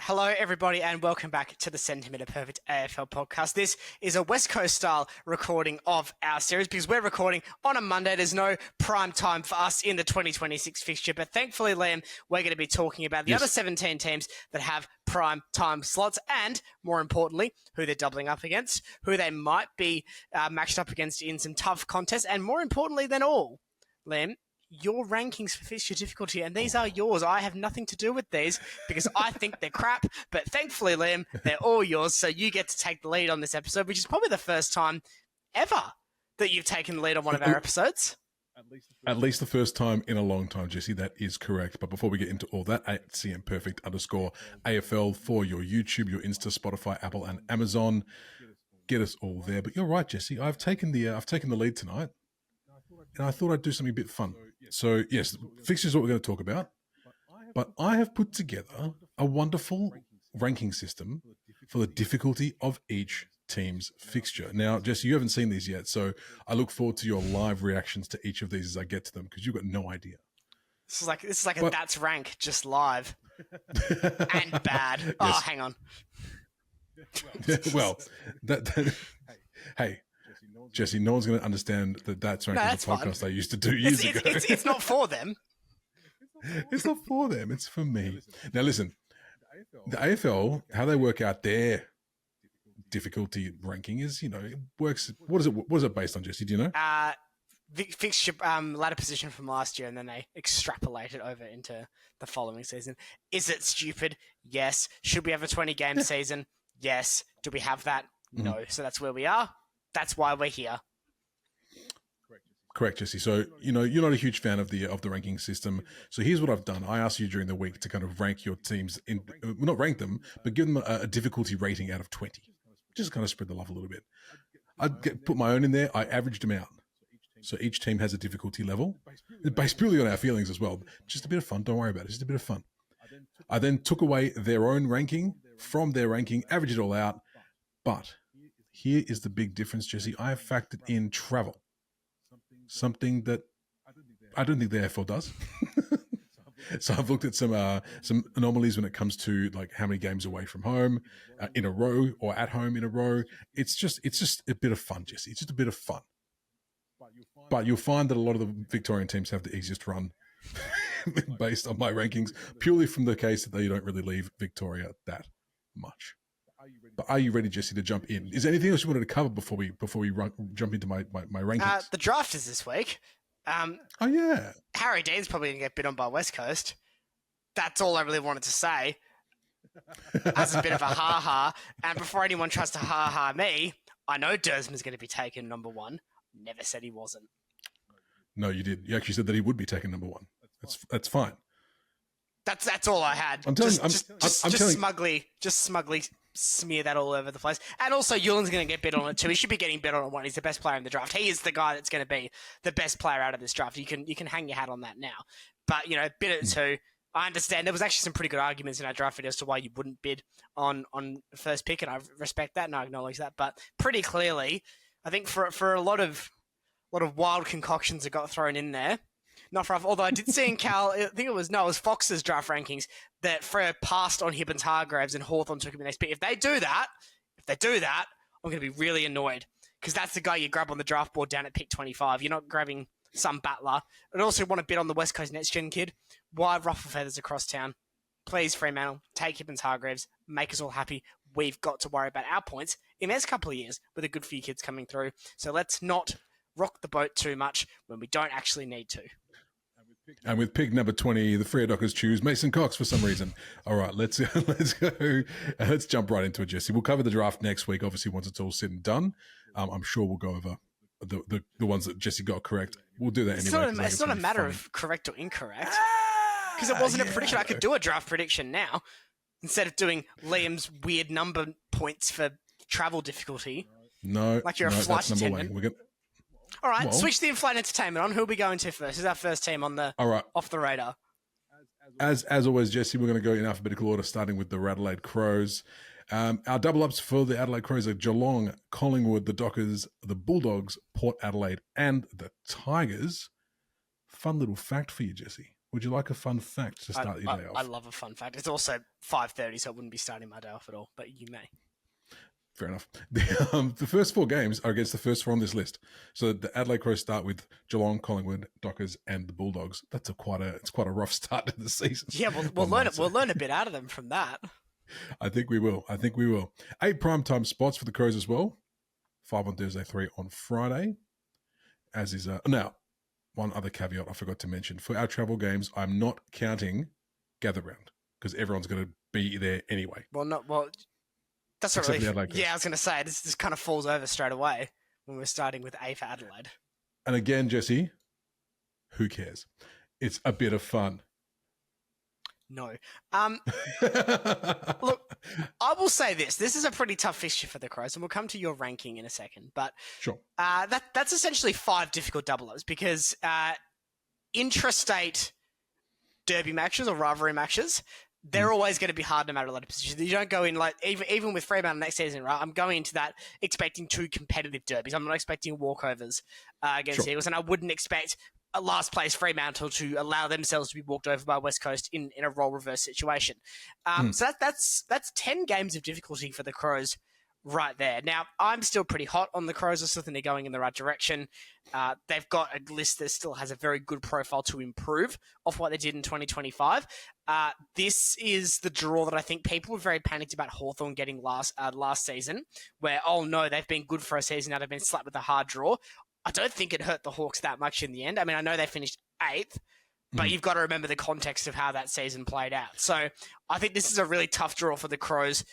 Hello, everybody, and welcome back to the Centimetre Perfect AFL podcast. This is a West Coast style recording of our series because we're recording on a Monday. There's no prime time for us in the 2026 fixture, but thankfully, Liam, we're going to be talking about the other 17 teams that have prime time slots and, more importantly, who they're doubling up against, who they might be matched up against in some tough contests, and more importantly than all, Liam, your rankings for fixture difficulty, and these are yours. I have nothing to do with these because I think they're crap, but thankfully, Liam, they're all yours, so you get to take the lead on this episode, which is probably the first time ever that you've taken the lead on one of our episodes. At least the first time in a long time, Jesse. That is correct. But before we get into all that, at @CMPerfect_AFL for your YouTube, your Insta, Spotify, Apple, and Amazon. Get us all there. But you're right, Jesse. I've taken the lead tonight, and I thought I'd do something a bit fun. So yes, fixtures is what we're going to talk about. But I have put together a wonderful ranking system for the difficulty of each team's fixture. Now, Jesse, you haven't seen these yet, so I look forward to your live reactions to each of these as I get to them because you've got no idea. This is like a That's Rank, just live. And bad. Yes. Oh, hang on. Well, hey, Jesse, no one's going to understand that That's Rank is a podcast I used to do years ago. It's not for them. It's not for them. It's for me. Now, listen, the AFL, how they work out their difficulty ranking is, it works. What is it based on, Jesse? Do you know? Fixture ladder position from last year, and then they extrapolate it over into the following season. Is it stupid? Yes. Should we have a 20-game season? Yes. Do we have that? No. So that's where we are. That's why we're here. Correct, Jesse. So, you're not a huge fan of the ranking system. So here's what I've done. I asked you during the week to kind of rank your teams not rank them, but give them a difficulty rating out of 20. Just kind of spread the love a little bit. I'd put my own in there. I averaged them out. So each team has a difficulty level. It's based purely on our feelings as well. Just a bit of fun. Don't worry about it. Just a bit of fun. I then took away their own ranking from their ranking, averaged it all out. But here is the big difference, Jesse. I have factored in travel. Something that I don't think the AFL does. So I've looked at some anomalies when it comes to like how many games away from home in a row or at home in a row. It's just a bit of fun, Jesse. It's just a bit of fun. But you'll find that a lot of the Victorian teams have the easiest run based on my rankings, purely from the case that they don't really leave Victoria that much. But are you ready, Jesse, to jump in? Is there anything else you wanted to cover before we jump into my rankings? The draft is this week. Oh, yeah. Harry Dean's probably going to get bid on by West Coast. That's all I really wanted to say. As a bit of a ha-ha. And before anyone tries to ha-ha me, I know Dersman's going to be taken number one. Never said he wasn't. No, you did. You actually said that he would be taken number one. That's fine. That's all I had. I'm telling just smugly smear that all over the place. And also, Yulin's going to get bid on it too. He should be getting bid on it one. He's the best player in the draft. He is the guy that's going to be the best player out of this draft. You can hang your hat on that now. But bid it too. I understand there was actually some pretty good arguments in our draft video as to why you wouldn't bid on first pick, and I respect that and I acknowledge that. But pretty clearly, I think for a lot of wild concoctions that got thrown in there. Not for, although I did see in Cal, I think it was Fox's draft rankings that Freo passed on Hibbins Hargraves and Hawthorn took him in next pick. If they do that, I'm going to be really annoyed because that's the guy you grab on the draft board down at pick 25. You're not grabbing some battler. I'd also want to bid on the West Coast Next Gen kid. Why ruffle feathers across town? Please, Fremantle, take Hibbins Hargraves, make us all happy. We've got to worry about our points in the next couple of years with a good few kids coming through. So let's not rock the boat too much when we don't actually need to. And with pick number 20, the Freo Dockers choose Mason Cox for some reason. All right, let's go. Let's jump right into it, Jesse. We'll cover the draft next week, obviously, once it's all said and done. I'm sure we'll go over the ones that Jesse got correct. We'll do that anyway. It's not a matter of correct or incorrect. Because it wasn't a prediction. I could do a draft prediction now instead of doing Liam's weird number points for travel difficulty. No, like you're a flight attendant. All right, switch the in-flight entertainment on. Who are we going to first? This is our first team on the off the radar. As always, Jesse, we're going to go in alphabetical order, starting with the Adelaide Crows. Our double-ups for the Adelaide Crows are Geelong, Collingwood, the Dockers, the Bulldogs, Port Adelaide, and the Tigers. Fun little fact for you, Jesse. Would you like a fun fact to start your day I off? love a fun fact. It's also 5:30, so it wouldn't be starting my day off at all, but you may. Fair enough. The first 4 games are against the first 4 on this list. So the Adelaide Crows start with Geelong, Collingwood, Dockers, and the Bulldogs. It's quite a rough start to the season. Yeah, we'll learn a bit out of them from that. I think we will. 8 primetime spots for the Crows as well. 5 on Thursday, 3 on Friday. As is now, one other caveat I forgot to mention. For our travel games, I'm not counting Gather Round because everyone's going to be there anyway. That's not really. Yeah, I was going to say this kind of falls over straight away when we're starting with A for Adelaide. And again, Jesse, who cares? It's a bit of fun. No. Look, I will say this. This is a pretty tough fixture for the Crows, and we'll come to your ranking in a second. But sure. That's essentially 5 difficult double-ups because intrastate derby matches or rivalry matches, they're always going to be hard no matter what position. You don't go in like even with Fremantle next season, right? I'm going into that expecting 2 competitive derbies. I'm not expecting walkovers against the Eagles, and I wouldn't expect a last place Fremantle to allow themselves to be walked over by West Coast in a role reverse situation. So that's 10 games of difficulty for the Crows right there. Now, I'm still pretty hot on the Crows. I still think they're going in the right direction. They've got a list that still has a very good profile to improve off what they did in 2025. This is the draw that I think people were very panicked about Hawthorn getting last season, where, oh no, they've been good for a season, now they've been slapped with a hard draw. I don't think it hurt the Hawks that much in the end. I mean, I know they finished 8th, but you've got to remember the context of how that season played out. So I think this is a really tough draw for the Crows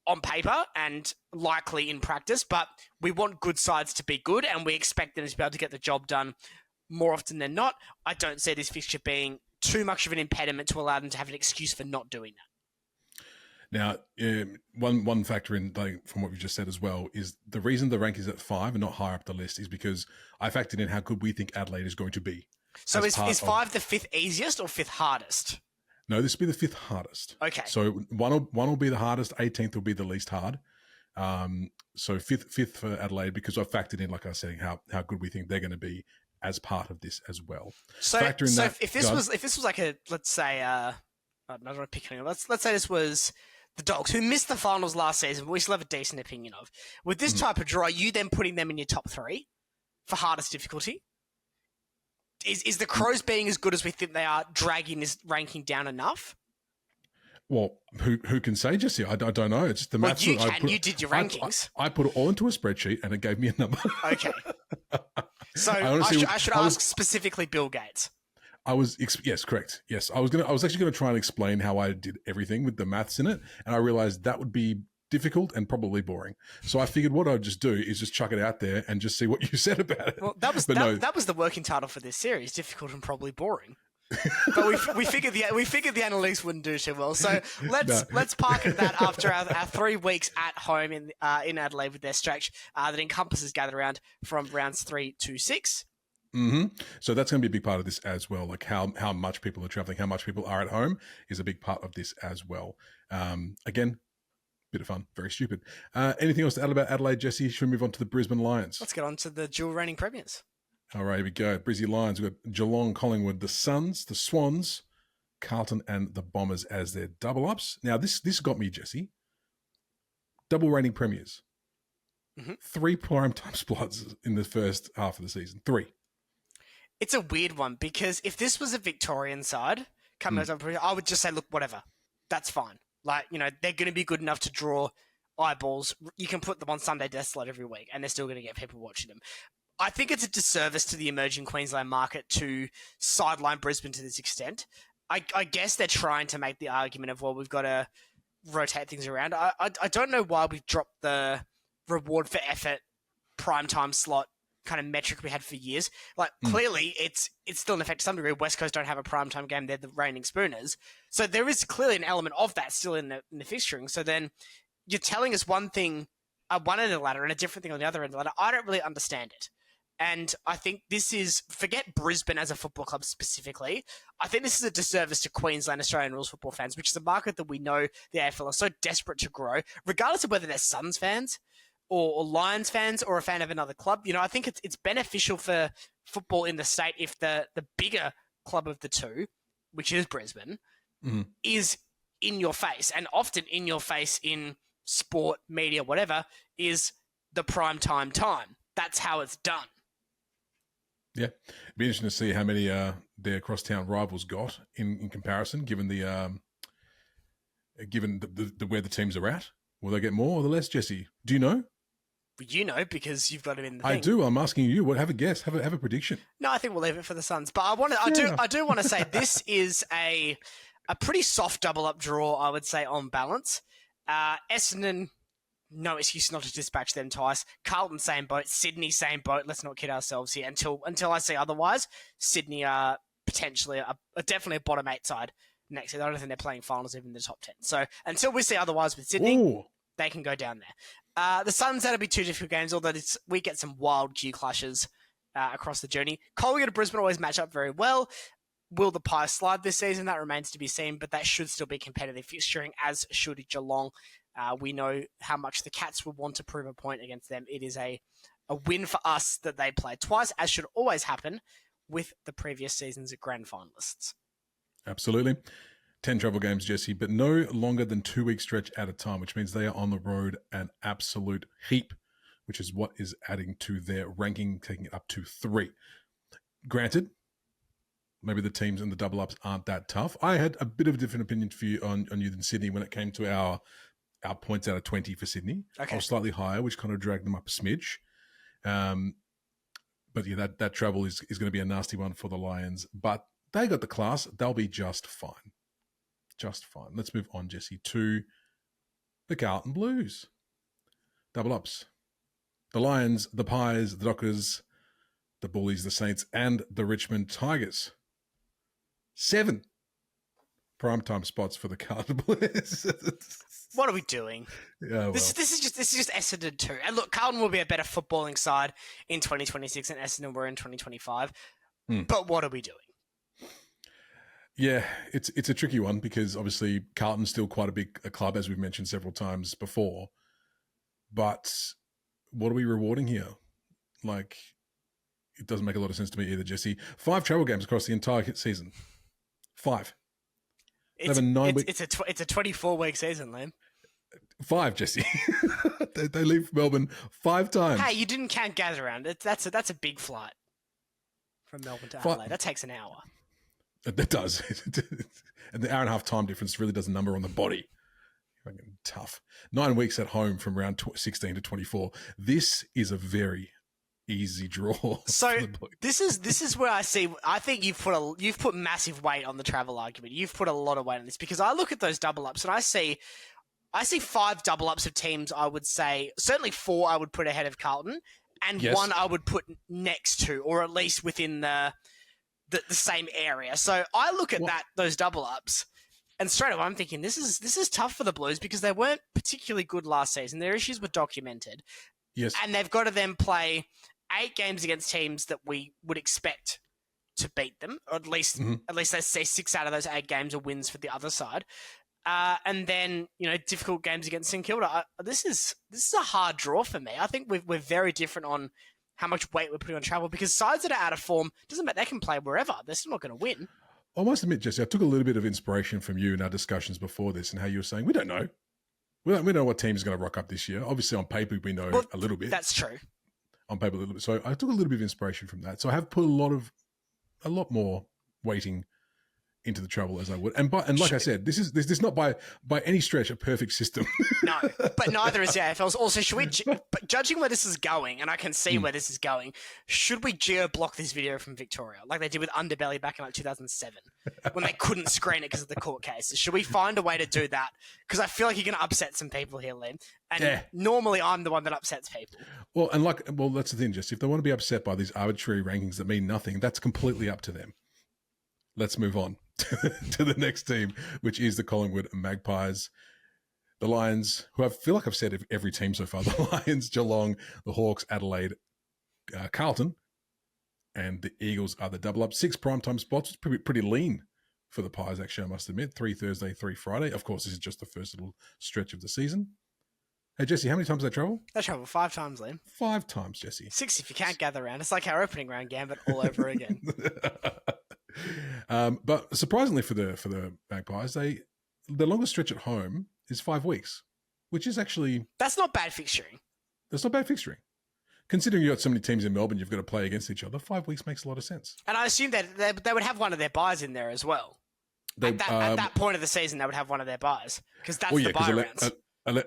on paper and likely in practice, but we want good sides to be good and we expect them to be able to get the job done more often than not. I don't see this fixture being too much of an impediment to allow them to have an excuse for not doing that. Now, one factor in from what you just said as well is the reason the rank is at 5 and not higher up the list is because I factored in how good we think Adelaide is going to be. So is 5 the 5th easiest or 5th hardest? No, this will be the 5th hardest. Okay. So one will be the hardest, 18th will be the least hard. So 5th for Adelaide because I've factored in, like I was saying, how good we think they're going to be as part of this as well. So if this was like a, let's say, I don't want to pick anyone. Let's say this was the Dogs, who missed the finals last season, but we still have a decent opinion of. With this type of draw, are you then putting them in your top 3 for hardest difficulty? Is the Crows being as good as we think they are dragging this ranking down enough? Well, who can say, Jesse? I don't know. It's just the maths. You can. You did your rankings. I put it all into a spreadsheet and it gave me a number. Okay. So I should ask specifically Bill Gates. Yes, correct. Yes, I was actually going to try and explain how I did everything with the maths in it, and I realized that would be difficult and probably boring. So I figured what I'd just do is just chuck it out there and just see what you said about it. Well, that was the working title for this series: difficult and probably boring. But we figured the analytics wouldn't do too well. So let's park at that after our 3 weeks at home in Adelaide with their stretch that encompasses gather round from rounds 3 to 6. Mm-hmm. So that's going to be a big part of this as well. Like how much people are traveling, how much people are at home is a big part of this as well. Again, bit of fun, very stupid. Anything else to add about Adelaide, Jesse? Should we move on to the Brisbane Lions? Let's get on to the dual reigning premiers. All right, here we go. Brizzy Lions. We've got Geelong, Collingwood, the Suns, the Swans, Carlton, and the Bombers as their double ups. Now, this got me, Jesse. Double reigning premiers. 3 primetime spots in the first half of the season. 3. It's a weird one because if this was a Victorian side coming out, I would just say, look, whatever, that's fine. Like, they're going to be good enough to draw eyeballs. You can put them on Sunday Desolate every week and they're still going to get people watching them. I think it's a disservice to the emerging Queensland market to sideline Brisbane to this extent. I guess they're trying to make the argument of, well, we've got to rotate things around. I don't know why we've dropped the reward for effort primetime slot kind of metric we had for years. Like, clearly, it's still in effect to some degree. West Coast don't have a primetime game. They're the reigning spooners. So there is clearly an element of that still in the fixturing. So then you're telling us one thing at one end of the ladder and a different thing on the other end of the ladder. I don't really understand it. And I think this is, forget Brisbane as a football club specifically, I think this is a disservice to Queensland Australian rules football fans, which is a market that we know the AFL are so desperate to grow, regardless of whether they're Suns fans or Lions fans or a fan of another club. I think it's beneficial for football in the state if the bigger club of the two which is Brisbane, Mhm. is in your face, and often in your face in sport, media, whatever, is the prime time. That's how it's done. Yeah, it'd be interesting to see how many their crosstown rivals got in comparison, given the where the teams are at. Will they get more or the less, Jesse? Do you know? You know, because you've got him in the I thing. do. I'm asking you. What? Have a guess. Have a prediction. No, I think we'll leave it for the Suns. But I do want to say this is a pretty soft double up draw, I would say, on balance. Essendon, no excuse not to dispatch them twice. Carlton, same boat. Sydney, same boat. Let's not kid ourselves here. Until I see otherwise, Sydney are potentially definitely a bottom 8 side next year. I don't think they're playing finals even in the top 10. So until we see otherwise with Sydney, they can go down there. The Suns, that'll be 2 difficult games, although we get some wild Q clashes across the journey. Collingwood and Brisbane always match up very well. Will the Pies slide this season? That remains to be seen, but that should still be competitive fixturing, as should Geelong. We know how much the Cats would want to prove a point against them. It is a win for us that they play twice, as should always happen with the previous season's grand finalists. Absolutely. 10 travel games, Jesse, but no longer than 2-week stretch at a time, which means they are on the road an absolute heap, which is what is adding to their ranking, taking it up to 3. Granted, maybe the teams and the double ups aren't that tough. I had a bit of a different opinion for you on you than Sydney when it came to our points out of 20 for Sydney. Okay. I was slightly higher, which kind of dragged them up a smidge. But yeah, that travel is going to be a nasty one for the Lions. But they got the class. They'll be just fine. Just fine. Let's move on, Jesse, to the Carlton Blues. Double ups. The Lions, the Pies, the Dockers, the Bullies, the Saints, and the Richmond Tigers. 7 primetime spots for the Carlton Blues. What are we doing? Yeah, well. This is just Essendon too. And look, Carlton will be a better footballing side in 2026 than Essendon were in 2025. But what are we doing? Yeah, it's a tricky one because obviously Carlton's still quite a club, as we've mentioned several times before. But what are we rewarding here? Like, it doesn't make a lot of sense to me either, Jesse. 5 travel games across the entire season. 5. It's a 24-week season, Liam. 5, Jesse. they leave Melbourne 5 times. Hey, you didn't count gather round. That's a big flight from Melbourne to Adelaide. That takes an hour. That does. And the hour and a half time difference really does a number on the body. Fucking tough. 9 weeks at home from round 16 to 24. This is a very easy draw. So this is where I think you've put massive weight on the travel argument. You've put a lot of weight on this because I look at those double ups and I see 5 double ups of teams. I would say certainly 4 I would put ahead of Carlton, and 1 I would put next to, or at least within the same area. So I look at those double ups, and straight away I'm thinking this is tough for the Blues because they weren't particularly good last season. Their issues were documented. Yes, and they've got to then play 8 games against teams that we would expect to beat them, or at least let's say 6 out of those 8 games are wins for the other side. And then, difficult games against St Kilda. This is a hard draw for me. I think we're very different on how much weight we're putting on travel because sides that are out of form, doesn't matter, they can play wherever. They're still not going to win. I must admit, Jesse, I took a little bit of inspiration from you in our discussions before this and how you were saying, we don't know. We don't know what team is going to rock up this year. Obviously, on paper, we know a little bit. That's true. On paper, a little bit. So I took a little bit of inspiration from that. So I have put a lot more weighting into the travel as I would. And like I said, this is not by any stretch a perfect system. No, but neither is the AFL's. Also, but judging where this is going, and I can see where this is going, should we geo-block this video from Victoria like they did with Underbelly back in 2007 when they couldn't screen it because of the court cases? Should we find a way to do that? Because I feel like you're going to upset some people here, Liam. And normally I'm the one that upsets people. Well, that's the thing, Jesse. If they want to be upset by these arbitrary rankings that mean nothing, that's completely up to them. Let's move on to the next team, which is the Collingwood Magpies. The Lions, who I feel like I've said every team so far, the Lions, Geelong, the Hawks, Adelaide, Carlton, and the Eagles are the double up. 6 primetime spots. It's pretty lean for the Pies, actually, I must admit. 3 Thursday, 3 Friday. Of course, this is just the first little stretch of the season. Hey, Jesse, how many times did they travel? They travel 5 times, Liam. 5 times, Jesse. 6 if you can't gather round. It's like our opening round gambit all over again. But surprisingly for the Magpies, the longest stretch at home is 5 weeks, which is actually That's not bad fixturing. that's not bad fixturing. Considering you've got so many teams in Melbourne, you've got to play against each other. 5 weeks makes a lot of sense. And I assume that they would have one of their buys in there as well. At that point of the season, they would have one of their buys because that's the buy rounds.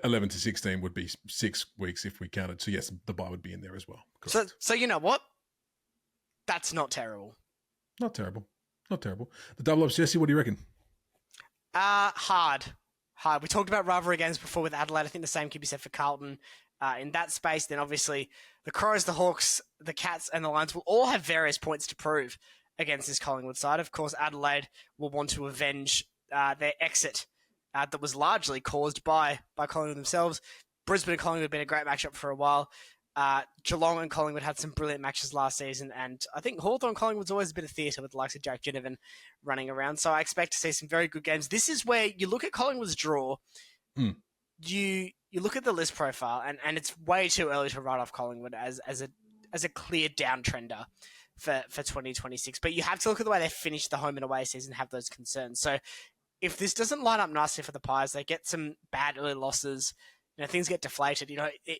11 to 16 would be 6 weeks if we counted. So yes, the buy would be in there as well. So you know what? That's not terrible. Not terrible. Not terrible. The double ups, Jesse, what do you reckon? Hard. We talked about rivalry games before with Adelaide. I think the same could be said for Carlton. In that space, then obviously the Crows, the Hawks, the Cats, and the Lions will all have various points to prove against this Collingwood side. Of course, Adelaide will want to avenge their exit that was largely caused by Collingwood themselves. Brisbane and Collingwood have been a great matchup for a while. Geelong and Collingwood had some brilliant matches last season, and I think Hawthorn and Collingwood's always a bit of theatre with the likes of Jack Ginnivan running around, so I expect to see some very good games. This is where you look at Collingwood's draw, you look at the list profile, and it's way too early to write off Collingwood as a clear downtrender for 2026, but you have to look at the way they finished the home and away season and have those concerns. So if this doesn't line up nicely for the Pies, they get some bad early losses, things get deflated,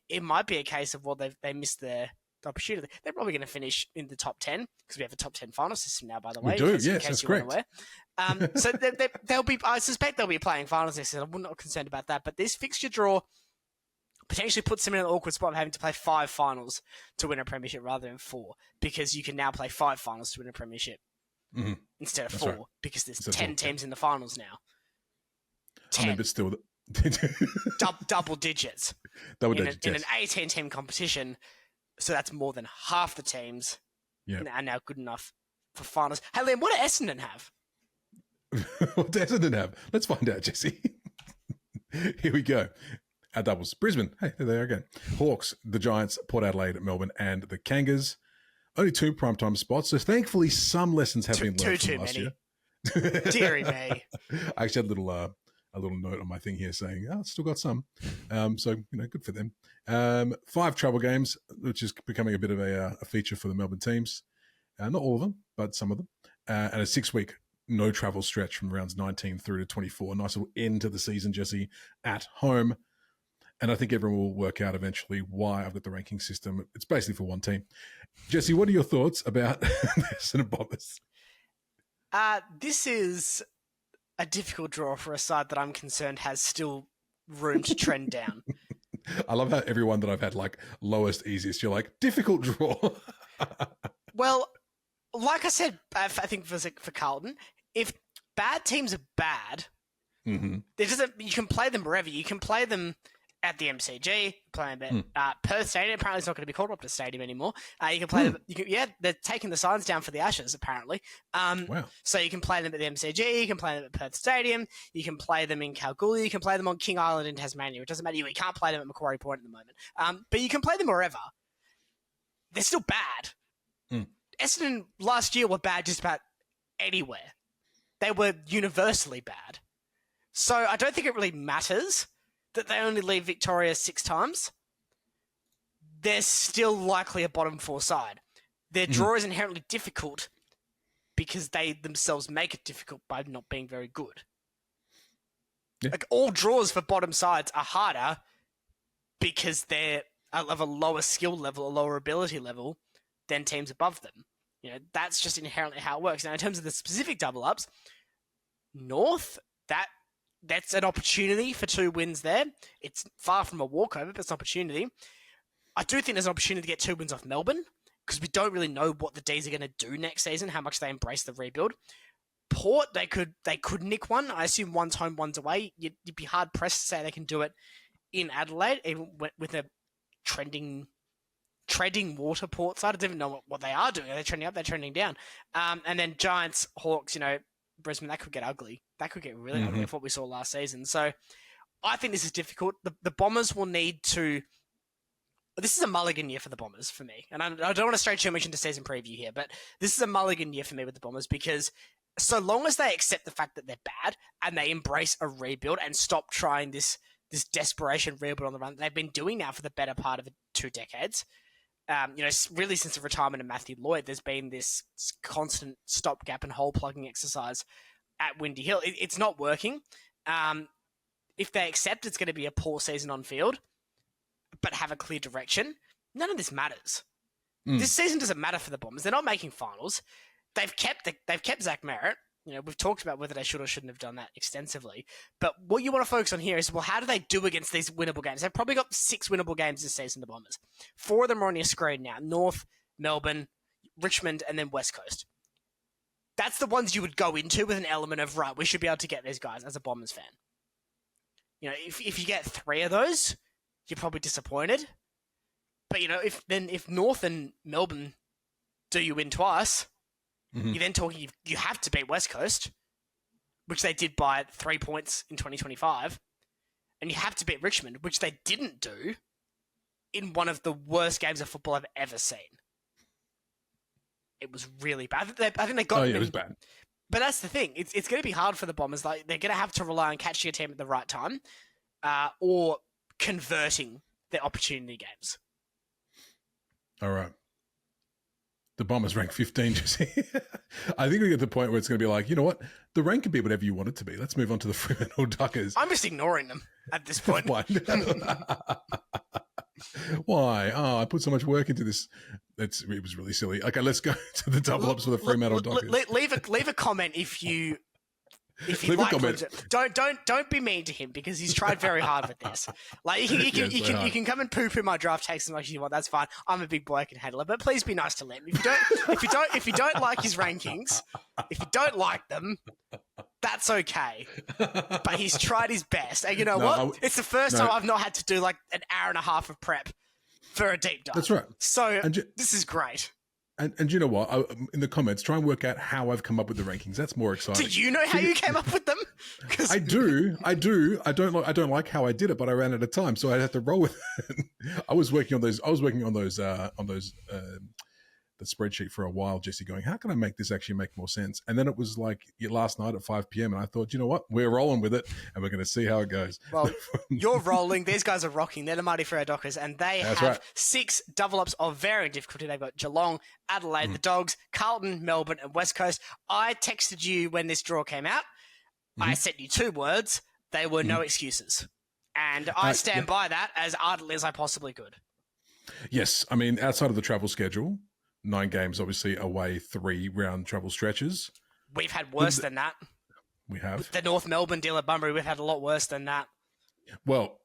it might be a case of, well, they missed the opportunity. They're probably going to finish in the top 10 because we have a top 10 final system now, by the way. We do, yes, that's correct. So I suspect they'll be playing finals next season. I'm not concerned about that, but this fixture draw potentially puts them in an awkward spot of having to play 5 finals to win a premiership rather than 4, because you can now play 5 finals to win a premiership instead of 4, because there's 10 teams in the finals now. 10. I mean, but still... double digits. Double digits, in an 18-team competition, so that's more than half the teams are now good enough for finals. Hey, Liam, what do Essendon have? What does Essendon have? Let's find out, Jesse. Here we go. Our doubles. Brisbane. Hey, there they are again. Hawks, the Giants, Port Adelaide, Melbourne, and the Kangas. Only 2 primetime spots, so thankfully some lessons have been learned from last year. Deary me. I actually had a little note on my thing here saying, it's still got some. So, good for them. 5 travel games, which is becoming a bit of a feature for the Melbourne teams. Not all of them, but some of them. And a 6-week no travel stretch from rounds 19 through to 24. Nice little end to the season, Jesse, at home. And I think everyone will work out eventually why I've got the ranking system. It's basically for one team. Jesse, what are your thoughts about the Essendon Bombers? This is a difficult draw for a side that I'm concerned has still room to trend down. I love how everyone that I've had lowest, easiest, you're like, difficult draw. Well, like I said, I think for Carlton, if bad teams are bad, you can play them wherever. You can play them at the MCG, play them at Perth Stadium. Apparently, it's not going to be called Optus Stadium anymore. You can play them. They're taking the signs down for the Ashes, apparently. Wow. So you can play them at the MCG, you can play them at Perth Stadium, you can play them in Kalgoorlie, you can play them on King Island in Tasmania. It doesn't matter. You can't play them at Macquarie Point at the moment. But you can play them wherever. They're still bad. Essendon last year were bad just about anywhere. They were universally bad. So I don't think it really matters that they only leave Victoria 6 times. They're still likely a bottom 4 side. Their draw is inherently difficult because they themselves make it difficult by not being very good. Yeah. All draws for bottom sides are harder because they're of a lower skill level, a lower ability level than teams above them. That's just inherently how it works. Now, in terms of the specific double ups, North, that's an opportunity for 2 wins there. It's far from a walkover, but it's an opportunity. I do think there's an opportunity to get 2 wins off Melbourne because we don't really know what the D's are going to do next season, how much they embrace the rebuild. Port, they could nick one. I assume one's home, one's away. You'd be hard-pressed to say they can do it in Adelaide, even with a treading water Port side. I don't even know what they are doing. Are they trending up? They're trending down. And then Giants, Hawks, Brisbane, that could get ugly. That could get really ugly of what we saw last season. So I think this is difficult. The Bombers will need to... This is a mulligan year for the Bombers for me. And I don't want to stray too much into season preview here, but this is a mulligan year for me with the Bombers because so long as they accept the fact that they're bad and they embrace a rebuild and stop trying this desperation rebuild on the run that they've been doing now for the better part of 2 decades, Really since the retirement of Matthew Lloyd, there's been this constant stopgap and hole plugging exercise at Windy Hill. It's not working. If they accept it's going to be a poor season on field, but have a clear direction, none of this matters. This season doesn't matter for the Bombers. They're not making finals. They've kept Zach Merritt. We've talked about whether they should or shouldn't have done that extensively. But what you want to focus on here is, well, how do they do against these winnable games? They've probably got 6 winnable games this season, the Bombers. 4 of them are on your screen now. North, Melbourne, Richmond, and then West Coast. That's the ones you would go into with an element of, right, we should be able to get these guys as a Bombers fan. If you get 3 of those, you're probably disappointed. But, if North and Melbourne do you win twice, you're then talking you have to beat West Coast, which they did by 3 points in 2025, and you have to beat Richmond, which they didn't do in one of the worst games of football I've ever seen. It was really bad. I think they got it was bad. But that's the thing. It's going to be hard for the Bombers. Like, they're going to have to rely on catching a team at the right time or converting their opportunity games. All right. The Bombers rank 15. I think we get to the point where it's going to be like, you know what? The rank can be whatever you want it to be. Let's move on to the Fremantle Dockers. I'm just ignoring them at this point. Why? Why? Oh, I put so much work into this. It was really silly. Okay, let's go to the double ups for the Fremantle Dockers. Leave a comment if you leave a comment. Don't be mean to him, because he's tried very hard with this. Like, you can come and poo-poo my draft takes as much as you want. That's fine. I'm a big boy, I can handle it. But please be nice to Lem. If you don't like his rankings, if you don't like them, that's okay. But he's tried his best. And you know what? It's the first time I've not had to do like an hour and a half of prep for a deep dive. That's right. So this is great. And you know what? In the comments, try and work out how I've come up with the rankings. That's more exciting. Do you know how you came up with them? I do. I don't like how I did it, but I ran out of time, so I had to roll with it. I was working on those the spreadsheet for a while, Jesse, going, how can I make this actually make more sense? And then it was like last night at 5 p.m. and I thought, you know what? We're rolling with it and we're going to see how it goes. Well, you're rolling. These guys are rocking. They're the Mighty Freo Dockers, and they have 6 double ups of varying difficulty. They've got Geelong, Adelaide, the Dogs, Carlton, Melbourne, and West Coast. I texted you when this draw came out. I sent you 2 words. They were no excuses. And I stand by that as ardently as I possibly could. Yes. I mean, outside of the travel schedule, 9 games, obviously, away, 3 round travel stretches. We've had worse than that. We have. The North Melbourne deal at Bunbury, we've had a lot worse than that. Well,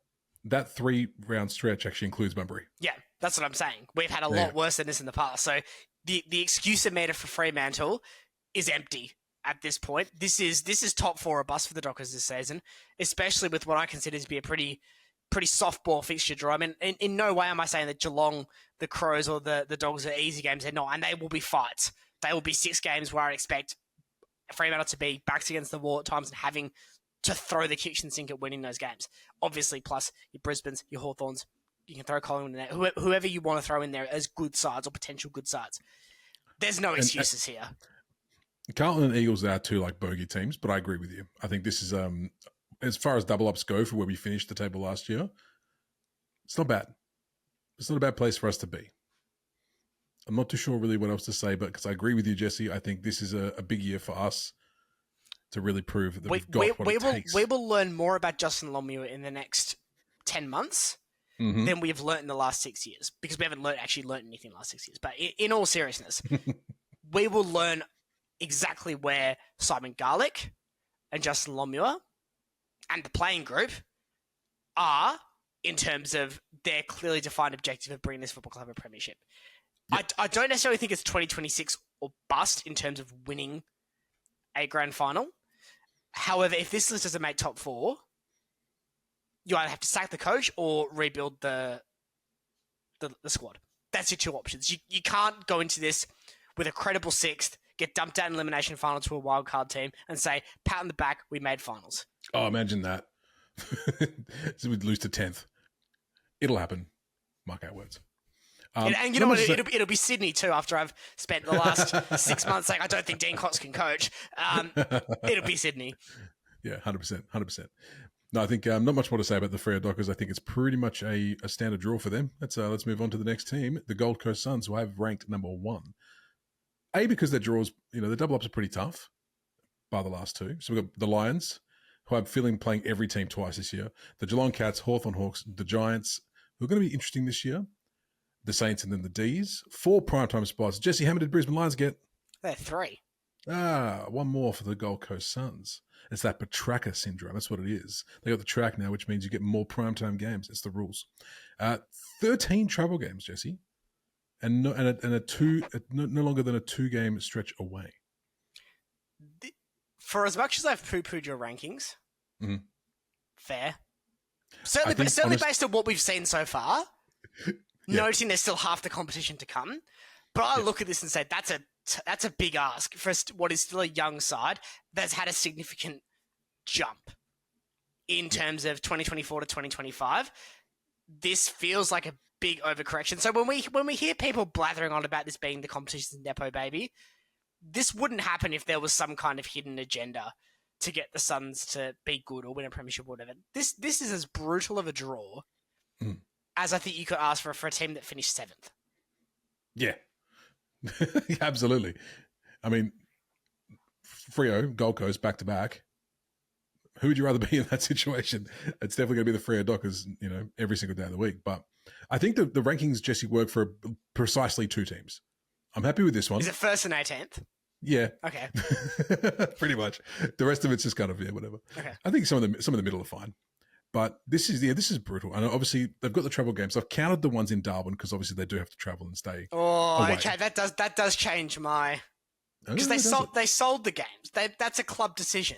that 3 round stretch actually includes Bunbury. Yeah, that's what I'm saying. We've had a lot worse than this in the past. So the excuse meter for Fremantle is empty at this point. This is top 4 or bust for the Dockers this season, especially with what I consider to be a pretty softball fixture draw. I mean, in no way am I saying that Geelong, the Crows, or the Dogs are easy games. They're not, and they will be fights. They will be 6 games where I expect Fremantle to be backs against the wall at times and having to throw the kitchen sink at winning those games. Obviously, plus your Brisbanes, your Hawthorns, you can throw Collingwood in there. Whoever you want to throw in there as good sides or potential good sides. There's no excuses here. Carlton and Eagles are 2 like bogey teams, but I agree with you. I think this is as far as double ups go for where we finished the table last year, it's not bad. It's not a bad place for us to be. I'm not too sure really what else to say, but because I agree with you, Jesse, I think this is a big year for us to really prove that we've got what it takes. We will learn more about Justin Longmuir in the next 10 months than we've learnt in the last 6 years, because we haven't actually learnt anything in the last 6 years. But in all seriousness, we will learn exactly where Simon Garlick and Justin Longmuir and the playing group are in terms of their clearly defined objective of bringing this football club a premiership. Yep. I don't necessarily think it's 2026 or bust in terms of winning a grand final. However, if this list doesn't make top 4, you either have to sack the coach or rebuild the squad. That's your 2 options. You can't go into this with a credible 6th, get dumped out in elimination final to a wildcard team and say, pat on the back, we made finals. Oh, imagine that. So we'd lose to 10th. It'll happen. Mark our words. And you know what? It'll be Sydney too. After I've spent the last 6 months saying I don't think Dean Cox can coach, it'll be Sydney. Yeah, 100%. No, I think not much more to say about the Freo Dockers. I think it's pretty much a standard draw for them. Let's move on to the next team, the Gold Coast Suns, who I have ranked number 1. Because their draws, the double ups are pretty tough, by the last two. So we've got the Lions, who I'm feeling playing every team twice this year. The Geelong Cats, Hawthorn Hawks, the Giants, who are going to be interesting this year. The Saints, and then the D's. 4 primetime spots. Jesse, how many did Brisbane Lions get? They're 3. One more for the Gold Coast Suns. It's that Petrarca syndrome. That's what it is. They got the track now, which means you get more primetime games. It's the rules. 13 travel games, Jesse, and no longer than a 2-game stretch away. For as much as I've poo-pooed your rankings, fair. I Certainly based on what we've seen so far, noting there's still half the competition to come. But I look at this and say that's a big ask for what is still a young side that's had a significant jump in terms of 2024 to 2025. This feels like a big overcorrection. So when we hear people blathering on about this being the competition's Nepo baby, this wouldn't happen if there was some kind of hidden agenda to get the Suns to be good or win a premiership or whatever. This is as brutal of a draw as I think you could ask for a team that finished 7th. Yeah. Absolutely. I mean, Freo, Gold Coast, back-to-back. Who would you rather be in that situation? It's definitely going to be the Freo Dockers, every single day of the week. But I think the rankings, Jesse, work for precisely 2 teams. I'm happy with this one. Is it 1st and 18th? Yeah. Okay. Pretty much. The rest of it's just kind of, whatever. Okay. I think some of the middle are fine. But this is brutal. And obviously, they've got the travel games. I've counted the ones in Darwin because obviously they do have to travel and stay away. Okay. That does change my... Because they sold the games. That's a club decision.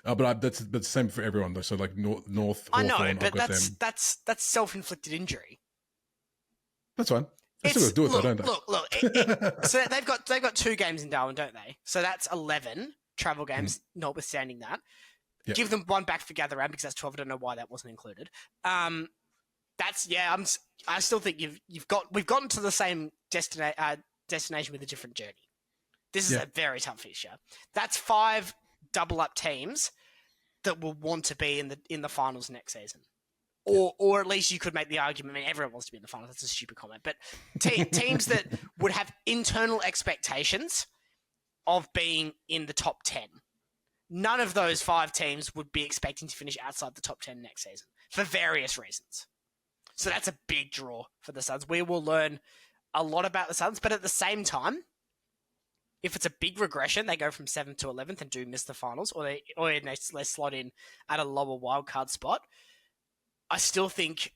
But that's the same for everyone though. So like North. I know, Hawthorn, but that's self-inflicted injury. That's fine. They still got to do it though, don't they? Look. So they've got 2 games in Darwin, don't they? So that's 11 travel games, notwithstanding that. Yep. Give them 1 back for gather round because that's 12. I don't know why that wasn't included. I still think we've gotten to the same destination with a different journey. This is a very tough fixture. That's 5 double up teams that will want to be in the finals next season. Or at least you could make the argument, I mean, everyone wants to be in the finals. That's a stupid comment. But teams that would have internal expectations of being in the top 10. None of those 5 teams would be expecting to finish outside the top 10 next season for various reasons. So that's a big draw for the Suns. We will learn a lot about the Suns, but at the same time, if it's a big regression, they go from 7th to 11th and do miss the finals, or they slot in at a lower wildcard spot, I still think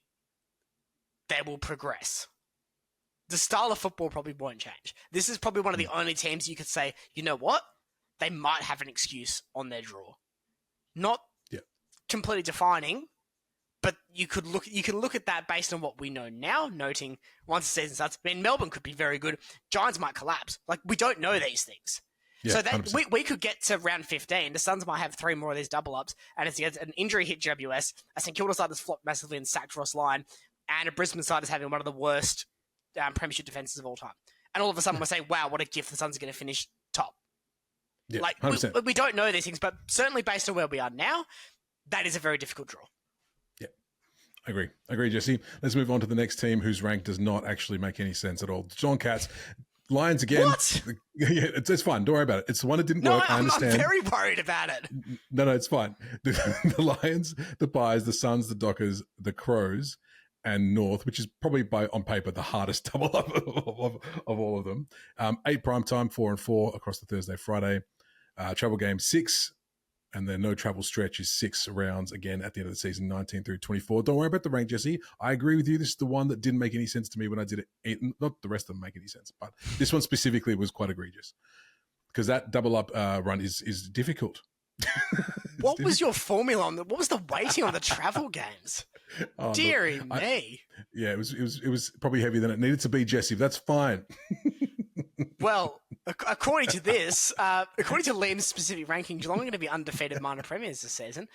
they will progress. The style of football probably won't change. This is probably one of the only teams you could say, you know what? They might have an excuse on their draw. Not completely defining, but you can look at that based on what we know now, noting once the season starts. I mean, Melbourne could be very good. Giants might collapse. Like, we don't know these things. Yeah, so we could get to round 15. The Suns might have 3 more of these double-ups, and it's an injury hit GWS, a St Kilda side that's flopped massively and sacked Ross Lyon, and a Brisbane side is having one of the worst premiership defenses of all time. And all of a sudden we're saying, wow, what a gift, the Suns are going to finish top. Yeah, like, we don't know these things, but certainly based on where we are now, that is a very difficult draw. Yeah, I agree, Jesse. Let's move on to the next team whose rank does not actually make any sense at all. The Geelong Cats. Lions again. What? Yeah, it's fine. Don't worry about it. It's the one that didn't work. I understand. I'm very worried about it. No, it's fine. The Lions, the Pies, the Suns, the Dockers, the Crows, and North, which is probably on paper the hardest double up of all of them. 8 primetime, 4 and 4 across the Thursday, Friday. Travel game 6, and then no travel stretch is 6 rounds again at the end of the season, 19 through 24. Don't worry about the rank, Jesse. I agree with you. This is the one that didn't make any sense to me when I did it. Not the rest of them make any sense, but this one specifically was quite egregious because that double up run is difficult. What was your formula on what was the weighting on the travel games? Deary me. Yeah, it was probably heavier than it needed to be, Jesse. That's fine. Well, according to this, according to Liam's specific ranking, Geelong are going to be undefeated minor premiers this season,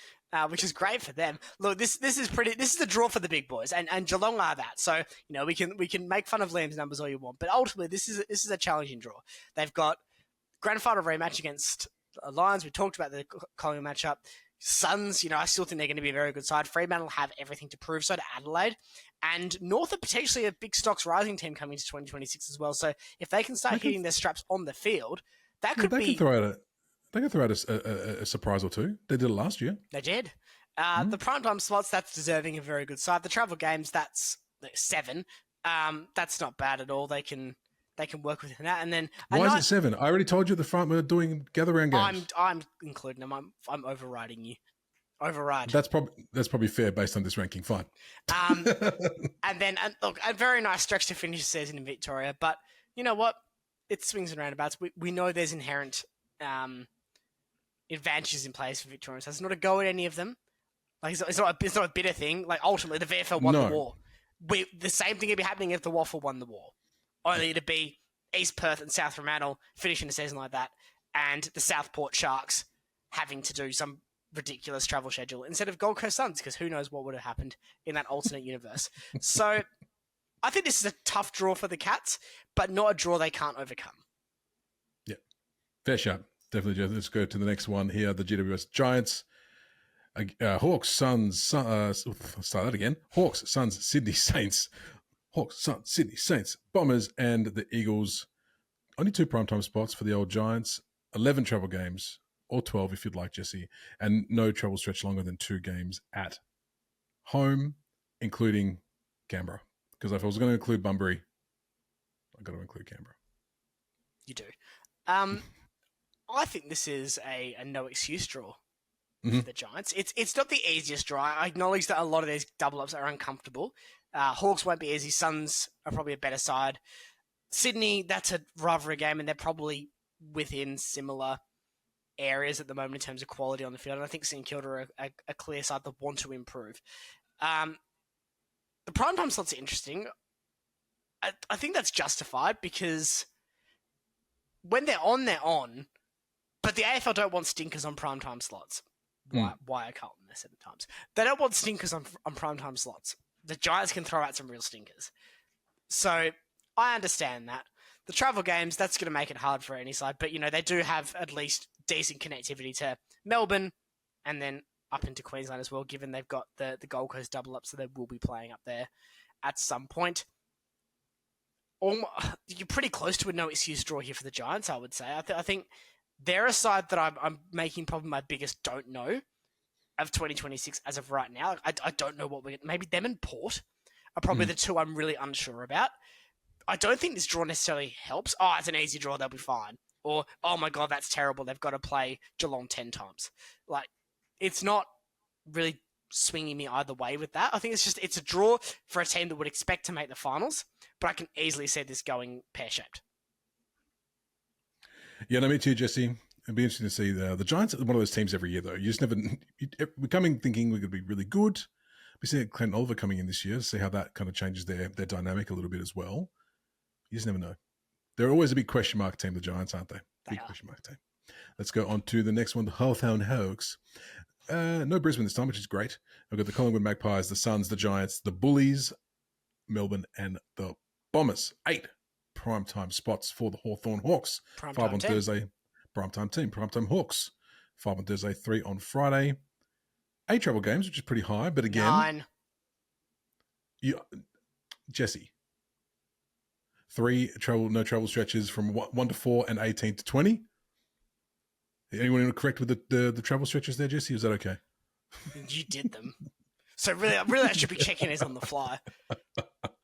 which is great for them. Look, this is a draw for the big boys, and Geelong are that. So we can make fun of Liam's numbers all you want, but ultimately this is a challenging draw. They've got grand final rematch against Lions. We talked about the Collingwood matchup. Suns, I still think they're going to be a very good side. Fremantle will have everything to prove. So to Adelaide. And North are potentially a big stocks rising team coming to 2026 as well. So if they can start hitting their straps on the field, that could be... They can throw out a surprise or two. They did it last year. They did. The primetime slots, that's deserving a very good side. The travel games, that's 7. That's not bad at all. They can work within that. And then why is it 7? I already told you at the front we're doing gather round games. I'm including them. I'm overriding you. Override. That's probably fair based on this ranking. Fine. And then look, a very nice stretch to finish the season in Victoria. But you know what? It swings and roundabouts. We know there's inherent advantages in place for Victorians. So it's not a go at any of them. Like it's not a bitter thing. Like ultimately, the VFL won the war. The same thing would be happening if the Waffle won the war. Only to be East Perth and South Fremantle finishing the season like that, and the Southport Sharks having to do some ridiculous travel schedule instead of Gold Coast Suns, because who knows what would have happened in that alternate universe. So I think this is a tough draw for the Cats, but not a draw they can't overcome. Yeah, fair shout. Definitely. Let's go to the next one here. The GWS Giants, Hawks, Suns. Start that again. Hawks, Suns, Sydney Saints. Hawks, Suns, Sydney Saints, Bombers, and the Eagles. Only 2 primetime spots for the old Giants. 11 travel games, or 12 if you'd like, Jesse, and no travel stretch longer than 2 games at home, including Canberra. Because if I was going to include Bunbury, I've got to include Canberra. You do. I think this is a no excuse draw for the Giants. It's not the easiest draw. I acknowledge that a lot of these double ups are uncomfortable. Hawks won't be easy. Suns are probably a better side. Sydney, that's a rivalry game, and they're probably within similar areas at the moment in terms of quality on the field. And I think St Kilda are a clear side that want to improve. The primetime slots are interesting. I think that's justified because when they're on, they're on. But the AFL don't want stinkers on primetime slots. Why are Carlton there 7 times? They don't want stinkers on primetime slots. The Giants can throw out some real stinkers. So I understand that. The travel games, that's going to make it hard for any side. But, they do have at least decent connectivity to Melbourne and then up into Queensland as well, given they've got the Gold Coast double up, so they will be playing up there at some point. You're pretty close to a no excuse draw here for the Giants, I would say. I think they're a side that I'm making probably my biggest don't know of 2026 as of right now. I don't know what maybe them and Port are probably the 2 I'm really unsure about. I don't think this draw necessarily helps. Oh, it's an easy draw, they'll be fine. Or, oh my God, that's terrible, they've got to play Geelong 10 times. Like, it's not really swinging me either way with that. I think it's a draw for a team that would expect to make the finals, but I can easily see this going pear-shaped. Yeah, no, me too, Jesse. It'd be interesting to see the Giants are one of those teams every year, though. You just never... We're coming thinking we're going to be really good. We see Clinton Oliver coming in this year, see how that kind of changes their dynamic a little bit as well. You just never know. They're always a big question mark team, the Giants, aren't they? Big question mark team. Let's go on to the next one, the Hawthorn Hawks. No Brisbane this time, which is great. We've got the Collingwood Magpies, the Suns, the Giants, the Bullies, Melbourne, and the Bombers. 8 primetime spots for the Hawthorn Hawks. 5 on Thursday. Primetime team. Primetime Hawks. 5 on Thursday, 3 on Friday. 8 travel games, which is pretty high, but again... 9. Jesse. 3 no travel stretches from 1 to 4 and 18 to 20. Anyone correct with the travel stretches there, Jesse? Is that okay? You did them. So really, I should be checking this on the fly.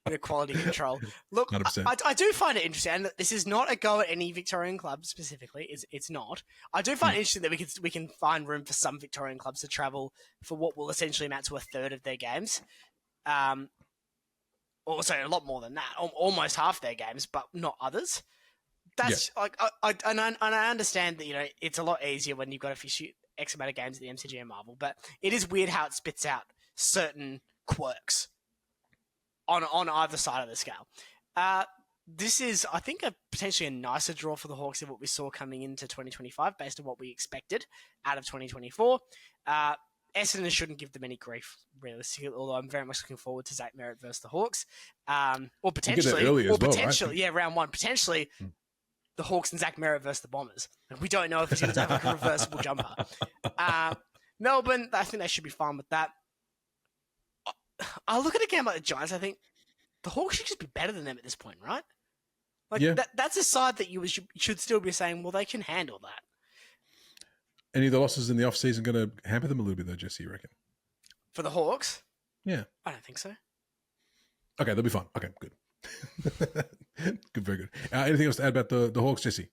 The quality control. Look, 100%. I do find it interesting, and this is not a go at any Victorian club specifically. It's not. I do find it interesting that we can find room for some Victorian clubs to travel for what will essentially amount to a third of their games. Also, a lot more than that, almost half their games, but not others. That's like, I understand that it's a lot easier when you've got to fish X amount of games at the MCG and Marvel, but it is weird how it spits out certain quirks on either side of the scale. This is, I think, potentially a nicer draw for the Hawks than what we saw coming into 2025, based on what we expected out of 2024. Essendon shouldn't give them any grief, realistically, although I'm very much looking forward to Zach Merritt versus the Hawks. Or potentially, round 1, potentially the Hawks and Zach Merritt versus the Bombers. We don't know if it's going to have like a reversible jumper. Melbourne, I think they should be fine with that. I look at a game like the Giants, I think the Hawks should just be better than them at this point, right? Like, Yeah. that's a side that you should still be saying, well, they can handle that. Any of the losses in the off-season going to hamper them a little bit, though, Jesse, you reckon? For the Hawks? Yeah. I don't think so. Okay, they'll be fine. Okay, good. Good, very good. Anything else to add about the Hawks, Jesse?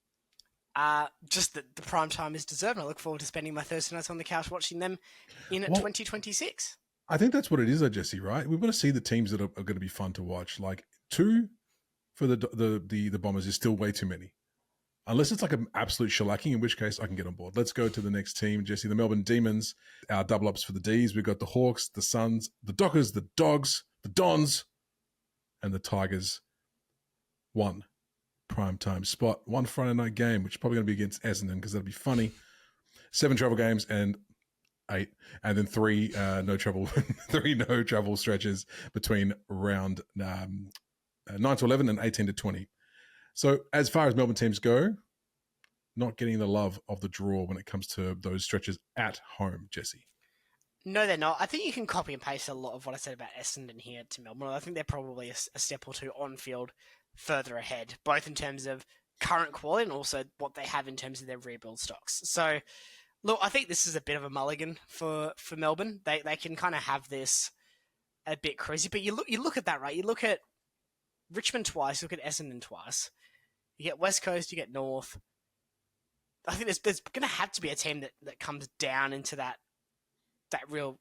Just that the prime time is deserved. I look forward to spending my Thursday nights on the couch watching them in 2026. I think that's what it is, though, Jesse, right? We want to see the teams that are going to be fun to watch. Like, 2 for the Bombers is still way too many. Unless it's like an absolute shellacking, in which case I can get on board. Let's go to the next team, Jesse. The Melbourne Demons, our double ups for the Ds. We've got the Hawks, the Suns, the Dockers, the Dogs, the Dons, and the Tigers. 1 primetime spot, 1 Friday night game, which is probably going to be against Essendon because that'll be funny. 7 travel games and 8, and then 3 no travel stretches between round 9 to 11 and 18 to 20. So as far as Melbourne teams go, not getting the love of the draw when it comes to those stretches at home, Jesse. No, they're not. I think you can copy and paste a lot of what I said about Essendon here to Melbourne. I think they're probably a step or two on field further ahead, both in terms of current quality and also what they have in terms of their rebuild stocks. So, look, I think this is a bit of a mulligan for Melbourne. They can kind of have this a bit crazy, but you look at that, right? You look at Richmond twice, you look at Essendon twice. You get West Coast, you get North. I think there's going to have to be a team that comes down into that real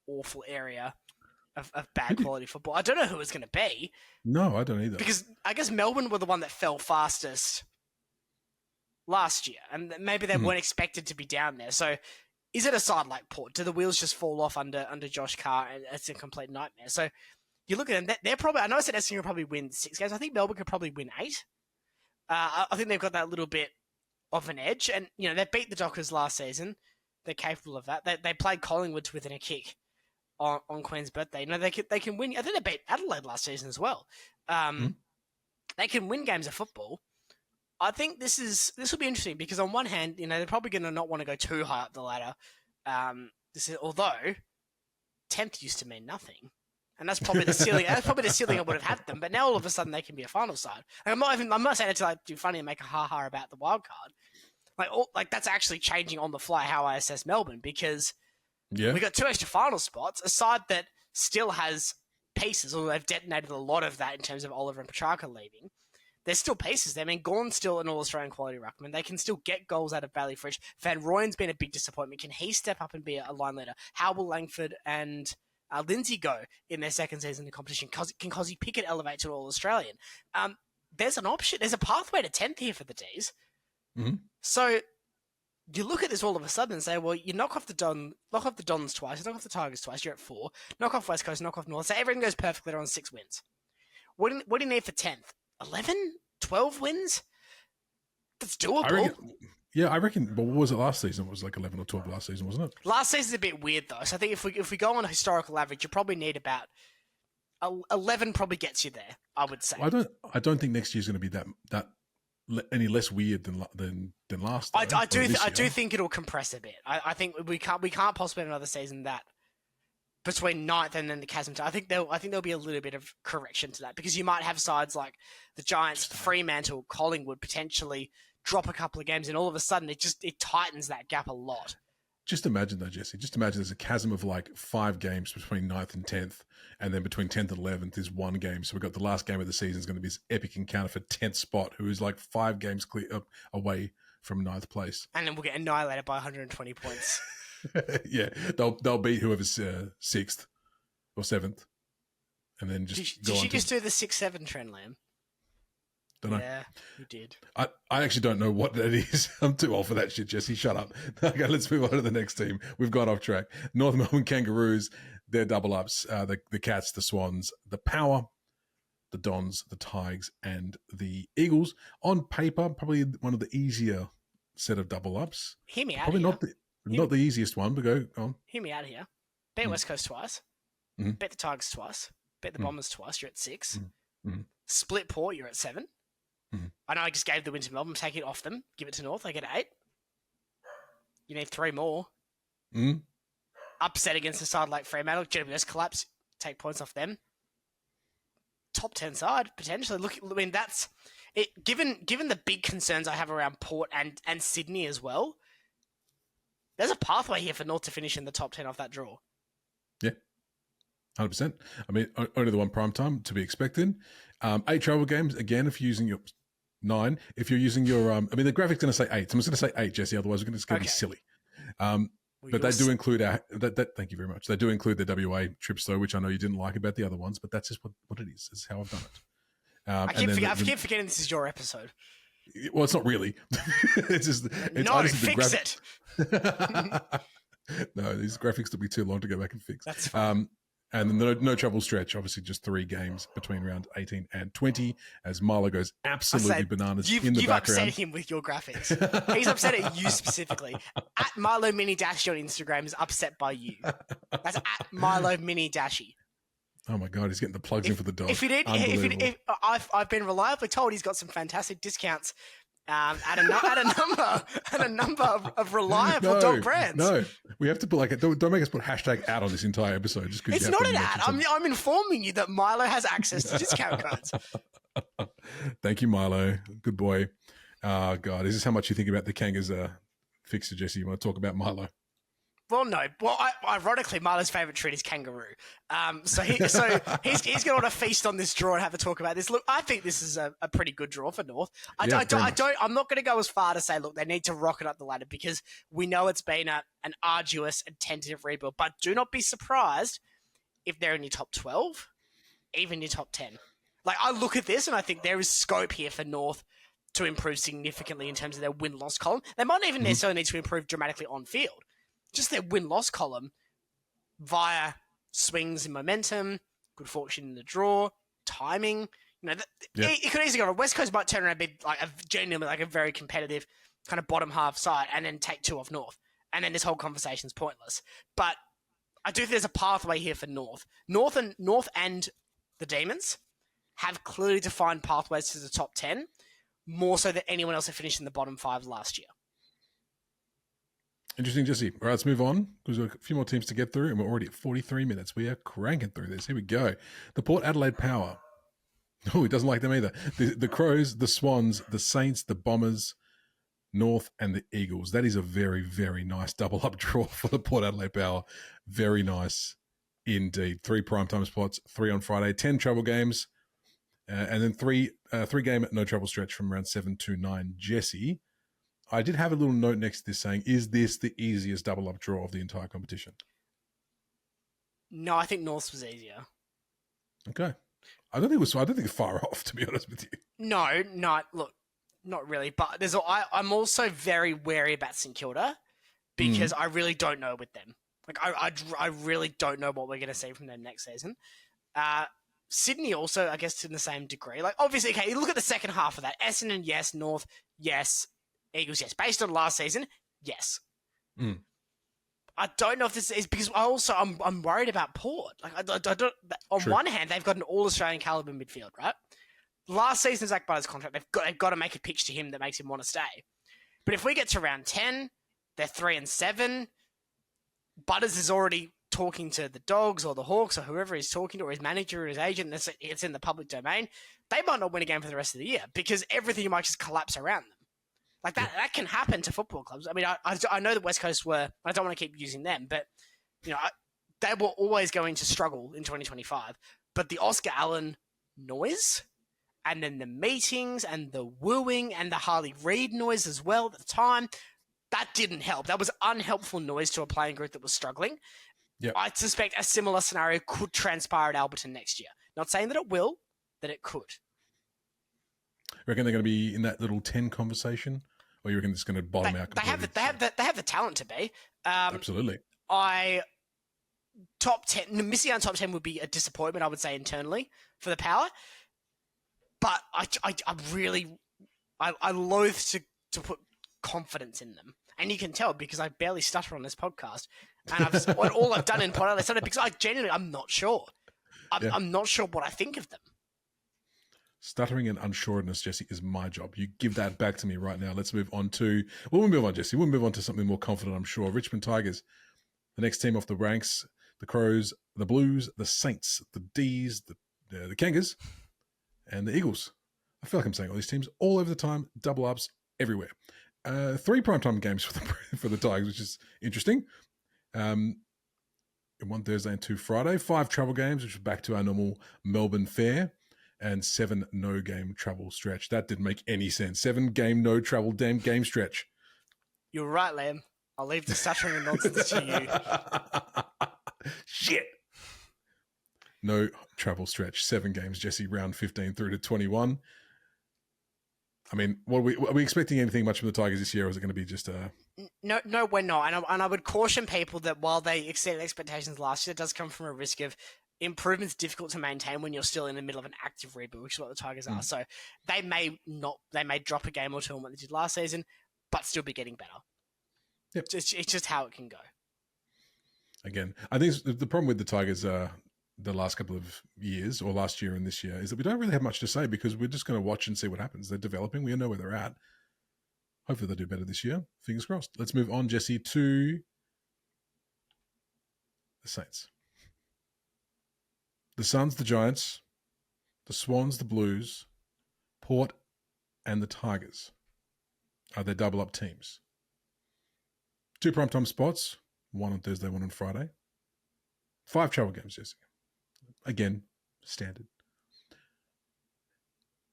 awful area of bad quality football. I don't know who it's going to be. No, I don't either. Because I guess Melbourne were the one that fell fastest last year, and maybe they weren't expected to be down there. So is it a side like Port? Do the wheels just fall off under Josh Carr, and it's a complete nightmare? So you look at them, they're probably, I know I said Essendon will probably win 6 games. I think Melbourne could probably win 8. I think they've got that little bit of an edge, and they beat the Dockers last season. They're capable of that. They played Collingwood to within a kick on Queen's birthday. They can win. I think they beat Adelaide last season as well. They can win games of football. I think this will be interesting because on one hand, they're probably going to not want to go too high up the ladder. Although 10th used to mean nothing. And that's probably the ceiling. That's probably the ceiling I would have had them. But now all of a sudden they can be a final side. Like, I'm not saying it to do funny and make a ha-ha about the wild card. Like that's actually changing on the fly how I assess Melbourne because we got 2 extra final spots. A side that still has pieces, although they've detonated a lot of that in terms of Oliver and Petrarca leaving. There's still pieces there. I mean, Gorn's still an All-Australian quality ruckman. They can still get goals out of Valley Fridge. Van Rooyen's been a big disappointment. Can he step up and be a line leader? How will Langford and Lindsay go in their second season of the competition? Can Cozzy Pickett elevate to an All-Australian? There's an option. There's a pathway to 10th here for the Ds. Mm-hmm. So you look at this all of a sudden and say, well, you knock off the Dons twice, you knock off the Tigers twice, you're at 4. Knock off West Coast, knock off North. So everything goes perfectly. They're on 6 wins. What do you need for 10th? 11? 12 wins? That's doable. I reckon. But what was it last season? It was like 11 or 12 last season, wasn't it? Last season's a bit weird though. So I think if we go on a historical average, you probably need about 11. Probably gets you there. I would say. I don't think next year's going to be that any less weird than last. I do think it'll compress a bit. I think we can't possibly have another season that between 9th and then the chasm. I think there'll be a little bit of correction to that because you might have sides like the Giants, Fremantle, Collingwood potentially drop a couple of games, and all of a sudden it tightens that gap a lot. Just imagine though, Jesse. Just imagine there's a chasm of like 5 games between 9th and 10th, and then between 10th and 11th is 1 game. So we've got the last game of the season is going to be this epic encounter for 10th spot, who is like 5 games clear away from 9th place. And then we'll get annihilated by 120 points. Yeah, they'll beat whoever's 6th or 7th, and then just did you just do the 6-7 trend, Liam? Don't know. Yeah, you did. I actually don't know what that is. I'm too old for that shit, Jesse. Shut up. Okay, let's move on to the next team. We've got off track. North Melbourne Kangaroos, their double ups, the Cats, the Swans, the Power, the Dons, the Tigers, and the Eagles. On paper, probably one of the easier set of double ups. Hear me out. Probably here. not the easiest one, but go on. Hear me out here. Bet West Coast twice. Mm-hmm. Bet the Tigers twice. Bet the Bombers twice. You're at 6. Mm-hmm. Split Port. You're at 7. Mm-hmm. I know I just gave the win to Melbourne. Take it off them. Give it to North. They get 8. You need 3 more. Mm-hmm. upset against a side like Fremantle, GWS collapse, take points off them. Top 10 side, potentially. Look, I mean, that's it. Given the big concerns I have around Port and Sydney as well, there's a pathway here for North to finish in the top 10 off that draw. Yeah. 100%. I mean, only the one prime time to be expected. 8 travel games, again, if you're using your 9, if you're using your, I mean, the graphic's going to say 8. So I'm just going to say 8, Jesse, otherwise it's going to be silly. But they do include thank you very much. They do include the WA trips though, which I know you didn't like about the other ones, but that's just what it is. It's how I've done it. I keep forgetting this is your episode. Well, it's not really. It's just fix it. No, these graphics took me too long to go back and fix. That's fine. And then the no trouble stretch, obviously just 3 games between round 18 and 20 as Milo goes absolutely bananas in the background. You've upset him with your graphics. He's upset at you specifically. At Milo Mini Dashy on Instagram is upset by you. That's at Milo Mini Dashy. Oh my God, he's getting the plugs in for the dog. I've been reliably told he's got some fantastic discounts at a number of reliable dog brands. No, we have to put don't make us put hashtag ad on this entire episode just because it's not an ad. I'm informing you that Milo has access to discount codes. Thank you, Milo. Good boy. God, is this how much you think about the Kangas fixture, Jesse? You want to talk about Milo? Well, no. Well, ironically, Milo's favourite treat is kangaroo. So he's going to want to feast on this draw and have a talk about this. Look, I think this is a pretty good draw for North. I'm not going to go as far to say, look, they need to rocket up the ladder because we know it's been an arduous and tentative rebuild. But do not be surprised if they're in your top 12, even your top 10. Like, I look at this and I think there is scope here for North to improve significantly in terms of their win-loss column. They might not even necessarily need to improve dramatically on field. Just their win-loss column via swings in momentum, good fortune in the draw, timing. It could easily go. West Coast might turn around and be genuinely a very competitive kind of bottom half side and then take 2 off North. And then this whole conversation's pointless. But I do think there's a pathway here for North. North and the Demons have clearly defined pathways to the top 10, more so than anyone else that finished in the bottom 5 last year. Interesting, Jesse. All right, let's move on because we've got a few more teams to get through and we're already at 43 minutes. We are cranking through this. Here we go. The Port Adelaide Power. Oh, he doesn't like them either. The Crows, the Swans, the Saints, the Bombers, North, and the Eagles. That is a very, very nice double-up draw for the Port Adelaide Power. Very nice indeed. 3 primetime spots, 3 on Friday, 10 travel games, and then 3 game no travel stretch from round 7 to 9. Jesse, I did have a little note next to this saying, is this the easiest double-up draw of the entire competition? No, I think North's was easier. Okay. I don't think it's far off, to be honest with you. No, not really. But I'm also very wary about St Kilda because I really don't know with them. Like, I really don't know what we're going to see from them next season. Sydney also, I guess, to the same degree. Like, obviously, okay, you look at the second half of that. Essendon, yes. North, yes. Eagles, yes. Based on last season, yes. I don't know if this is because I'm worried about Port. Like, I don't. On one hand, they've got an all-Australian caliber midfield, right? Last season's Zach Butters' contract. They've got to make a pitch to him that makes him want to stay. But if we get to round 10, they're 3-7. Butters is already talking to the Dogs or the Hawks or whoever he's talking to, or his manager or his agent. It's in the public domain. They might not win a game for the rest of the year because everything might just collapse around them. Like, that can happen to football clubs. I mean, I know the West Coast were, I don't want to keep using them, but, they were always going to struggle in 2025. But the Oscar Allen noise, and then the meetings, and the wooing, and the Harley Reid noise as well at the time, that didn't help. That was unhelpful noise to a playing group that was struggling. Yep. I suspect a similar scenario could transpire at Alberton next year. Not saying that it will, that it could. You reckon they're going to be in that little 10 conversation, or you reckon it's going to bottom out completely? They have the talent to be. Absolutely. Top 10, missing out on top 10 would be a disappointment, I would say, internally for the Power. But I loathe to put confidence in them. And you can tell because I barely stutter on this podcast. And all I've done in podcast, I started because I'm not sure. I'm not sure what I think of them. Stuttering and unsureness, Jesse, is my job. You give that back to me right now. Let's move on to... We'll move on, Jesse. We'll move on to something more confident, I'm sure. Richmond Tigers. The next team off the ranks, the Crows, the Blues, the Saints, the D's, the Kangas, and the Eagles. I feel like I'm saying all these teams all over the time, double ups everywhere. 3 primetime games for the Tigers, which is interesting. 1 Thursday and 2 Friday. 5 travel games, which is back to our normal Melbourne fare, and 7 no-game travel stretch. That didn't make any sense. 7-game no-travel game stretch. You're right, Liam. I'll leave the stuttering and nonsense to you. Shit. No travel stretch. 7 games, Jesse. Round 15 through to 21. I mean, are we expecting anything much from the Tigers this year, or is it going to be just a... No, we're not. And I would caution people that while they exceeded expectations last year, it does come from a risk of improvement's difficult to maintain when you're still in the middle of an active rebuild, which is what the Tigers are. So they may drop a game or two on what they did last season, but still be getting better. Yep. It's just how it can go. Again, I think the problem with the Tigers the last couple of years, or last year and this year, is that we don't really have much to say because we're just going to watch and see what happens. They're developing. We know where they're at. Hopefully they'll do better this year. Fingers crossed. Let's move on, Jesse, to the Saints. The Suns, the Giants, the Swans, the Blues, Port, and the Tigers are their double-up teams. 2 primetime spots, 1 on Thursday, 1 on Friday. 5 travel games, Jesse. Again, standard.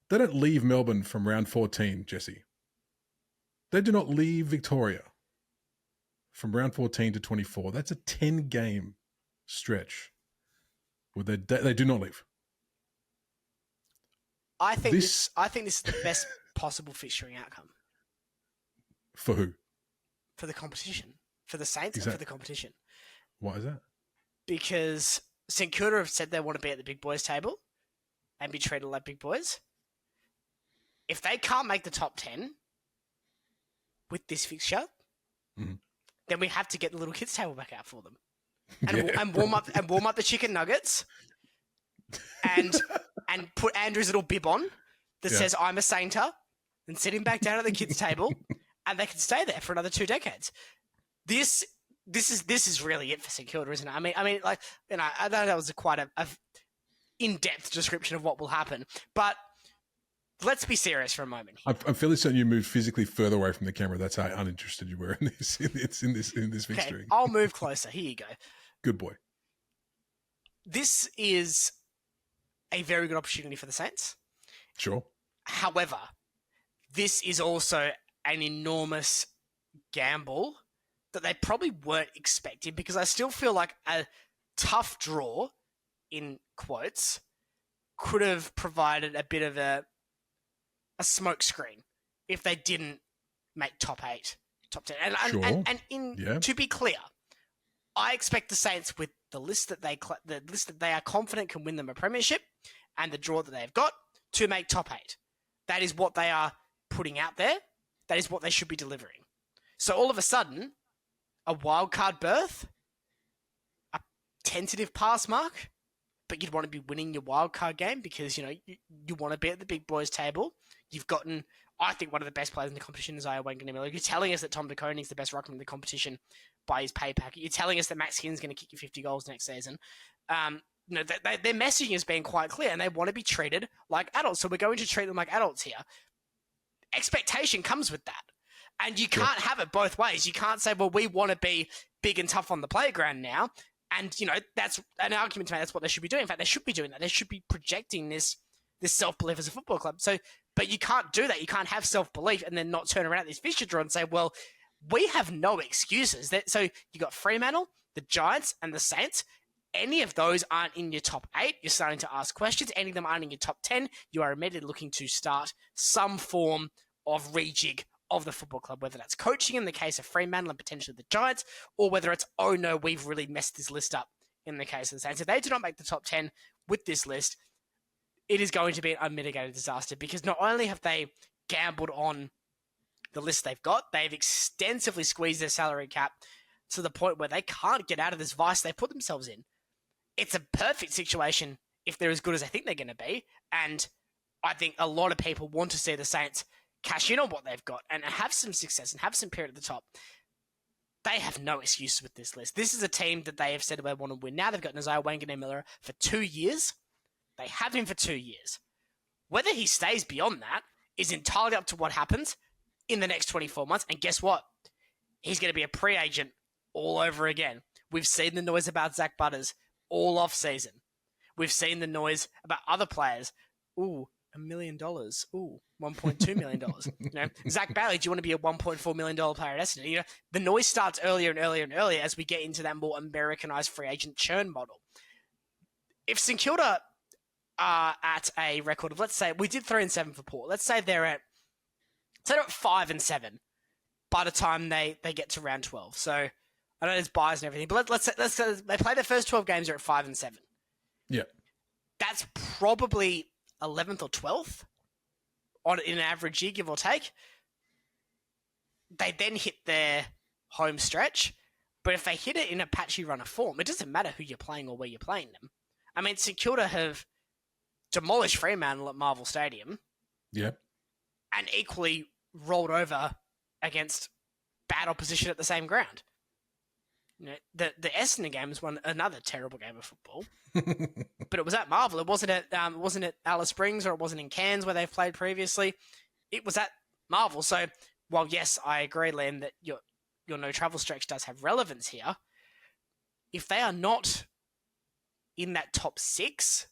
They don't leave Melbourne from round 14, Jesse. They do not leave Victoria from round 14 to 24. That's a 10-game stretch where they do not leave. I think this is the best possible fixturing outcome. For who? For the competition. For the Saints and for the competition. Why is that? Because St Kilda have said they want to be at the big boys table and be treated like big boys. If they can't make the top 10 with this fixture, then we have to get the little kids table back out for them, and warm up the chicken nuggets, and put Andrew's little bib on that says "I'm a Sainter," and sit him back down at the kids table, and they can stay there for another 2 decades. This is really it for St Kilda, isn't it? I mean, like, you know, I know that was quite a in-depth description of what will happen, but let's be serious for a moment. I'm fairly certain you moved physically further away from the camera. That's how uninterested you were in this. In this fixturing. Okay, I'll move closer. Here you go. Good boy. This is a very good opportunity for the Saints. Sure. However, this is also an enormous gamble that they probably weren't expecting, because I still feel like a tough draw, in quotes, could have provided a bit of a smokescreen if they didn't make top 8, top 10. To be clear, I expect the Saints, with the list that they are confident can win them a premiership and the draw that they've got, to make top 8. That is what they are putting out there. That is what they should be delivering. So all of a sudden, a wildcard berth, a tentative pass mark, but you'd want to be winning your wildcard game because, you know, you want to be at the big boys table. You've gotten, I think, one of the best players in the competition is Aya Wanganimila. You're telling us that Tom DeConing is the best ruckman in the competition by his pay packet. You're telling us that Max Hinn's going to kick you 50 goals next season. Their messaging has been quite clear, and they want to be treated like adults. So we're going to treat them like adults here. Expectation comes with that. And you can't have it both ways. You can't say, well, we want to be big and tough on the playground now. And, you know, that's an argument to make. That's what they should be doing. In fact, they should be doing that. They should be projecting this self-belief as a football club. So, but you can't do that. You can't have self-belief and then not turn around at this fixture draw and say, well, we have no excuses. So you got Fremantle, the Giants, and the Saints. Any of those aren't in your top 8. You're starting to ask questions. Any of them aren't in your top 10. You are immediately looking to start some form of rejig of the football club, whether that's coaching in the case of Fremantle and potentially the Giants, or whether it's, oh no, we've really messed this list up in the case of the Saints. If they do not make the top 10 with this list, it is going to be an unmitigated disaster, because not only have they gambled on the list they've got, they've extensively squeezed their salary cap to the point where they can't get out of this vice they put themselves in. It's a perfect situation if they're as good as I think they're going to be, and I think a lot of people want to see the Saints cash in on what they've got and have some success and have some period at the top. they have no excuses with this list. This is a team that they have said they want to win. Now they've got Nazai Wanganeen-Miller for 2 years. They have him for 2 years. Whether he stays beyond that is entirely up to what happens in the next 24 months. And guess what? He's going to be a pre-agent all over again. We've seen the noise about Zach Butters all off-season. We've seen the noise about other players. Ooh, $1 million. Ooh, $1.2 million. Zach Bailey, do you want to be a $1.4 million player at Essendon? The noise starts earlier and earlier and earlier as we get into that more Americanized free agent churn model. If St Kilda are at a record of, let's say, we did 3-7 for Port. Let's say they're at 5-7 by the time they get to round 12. So I know there's buys and everything, but let's say they play their first 12 games, they're at 5-7. Yeah. That's probably 11th or 12th in an average year, give or take. They then hit their home stretch, but if they hit it in a patchy run of form, it doesn't matter who you're playing or where you're playing them. I mean, St Kilda have demolished Fremantle at Marvel Stadium. Yeah. And equally rolled over against bad opposition at the same ground. The Essendon game was another terrible game of football, but it was at Marvel. It wasn't at Alice Springs, or it wasn't in Cairns where they've played previously. It was at Marvel. So while yes, I agree, Liam, that your no travel stretch does have relevance here, if they are not in that top 6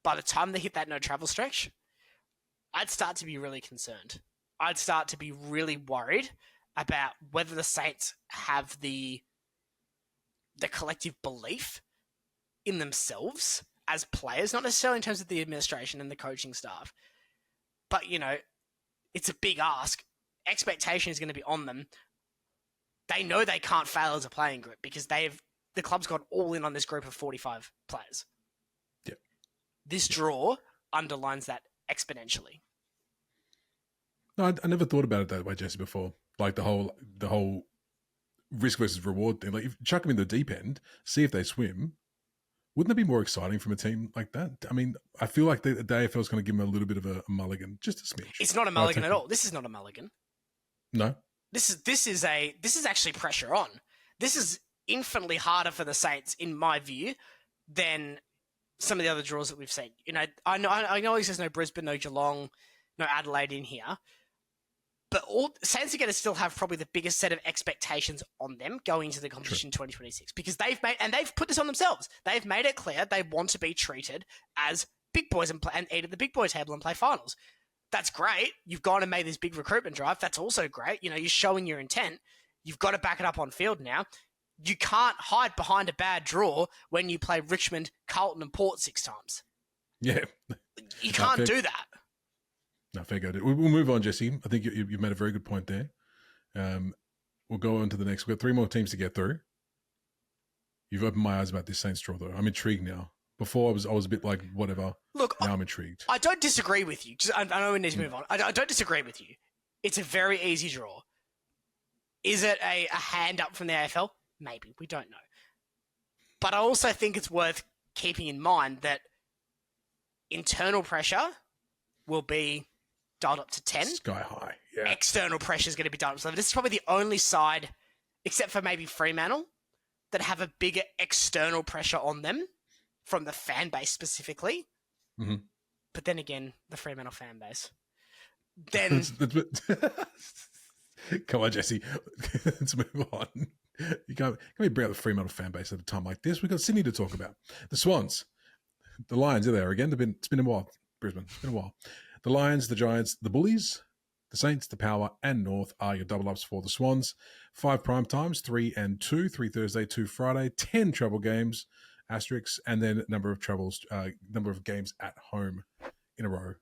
by the time they hit that no travel stretch, I'd start to be really concerned. I'd start to be really worried about whether the Saints have the collective belief in themselves as players, not necessarily in terms of the administration and the coaching staff. But, it's a big ask. Expectation is going to be on them. They know they can't fail as a playing group because the club's gone all in on this group of 45 players. Yeah. This draw underlines that exponentially. No, I never thought about it that way, Jesse, before. Like the whole risk versus reward thing. Like, if you chuck them in the deep end, see if they swim, wouldn't that be more exciting from a team like that? I mean, I feel like the AFL is going to give them a little bit of a mulligan, just a smidge. It's not a mulligan at all. This is not a mulligan. No. This is actually pressure on. This is infinitely harder for the Saints, in my view, than some of the other draws that we've seen. I know he says no Brisbane, no Geelong, no Adelaide in here. But all Saints are going to still have probably the biggest set of expectations on them going into the competition in 2026 because they've put this on themselves. They've made it clear they want to be treated as big boys and eat at the big boy table and play finals. That's great. You've gone and made this big recruitment drive. That's also great. You're showing your intent. You've got to back it up on field now. You can't hide behind a bad draw when you play Richmond, Carlton, and Port 6 times. Yeah, you can't do that. No, fair go. We'll move on, Jesse. I think you've made a very good point there. We'll go on to the next. We've got 3 more teams to get through. You've opened my eyes about this Saints draw, though. I'm intrigued now. Before, I was a bit like, whatever. Look, now I'm intrigued. I don't disagree with you. I know we need to move on. I don't disagree with you. It's a very easy draw. Is it a hand up from the AFL? Maybe. We don't know. But I also think it's worth keeping in mind that internal pressure will be dialed up to 10. Sky high, yeah. External pressure is going to be dialed up to 11. This is probably the only side, except for maybe Fremantle, that have a bigger external pressure on them from the fan base specifically. Mm-hmm. But then again, the Fremantle fan base. Then... Come on, Jesse. Let's move on. You can't bring up the Fremantle fan base at a time like this. We've got Sydney to talk about. The Swans. The Lions are there again. It's been a while. Brisbane. It's been a while. The Lions, the Giants, the Bullies, the Saints, the Power, and North are your double-ups for the Swans. 5 prime times, 3 and 2, 3 Thursday, 2 Friday, 10 travel games, asterisks, and then number of games at home in a row.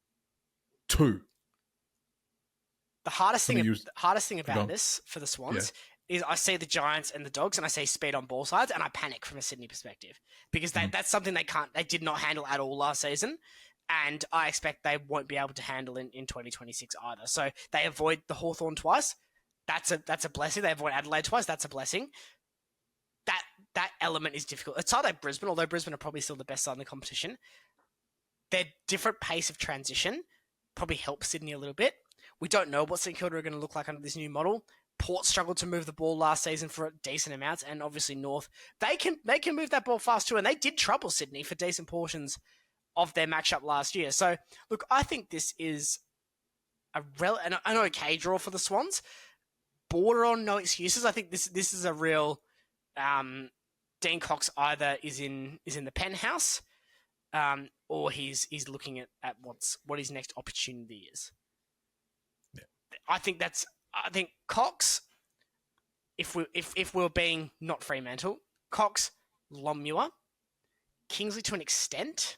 2. The hardest thing about this for the Swans is I see the Giants and the Dogs and I see speed on ball sides and I panic from a Sydney perspective because that's something they did not handle at all last season. And I expect they won't be able to handle in 2026 either. So they avoid the Hawthorn twice. That's a blessing. They avoid Adelaide twice. That's a blessing. That element is difficult. It's either Brisbane, although Brisbane are probably still the best side in the competition. Their different pace of transition probably helps Sydney a little bit. We don't know what St Kilda are going to look like under this new model. Port struggled to move the ball last season for decent amounts, and obviously North, they can move that ball fast too, and they did trouble Sydney for decent portions of their matchup last year. So, look, I think this is an okay draw for the Swans. Border on no excuses. I think this is a real Dean Cox either is in the penthouse, or he's looking at what his next opportunity is. Yeah. I think Cox, if we're being not Fremantle, Cox, Longmuir, Kingsley to an extent,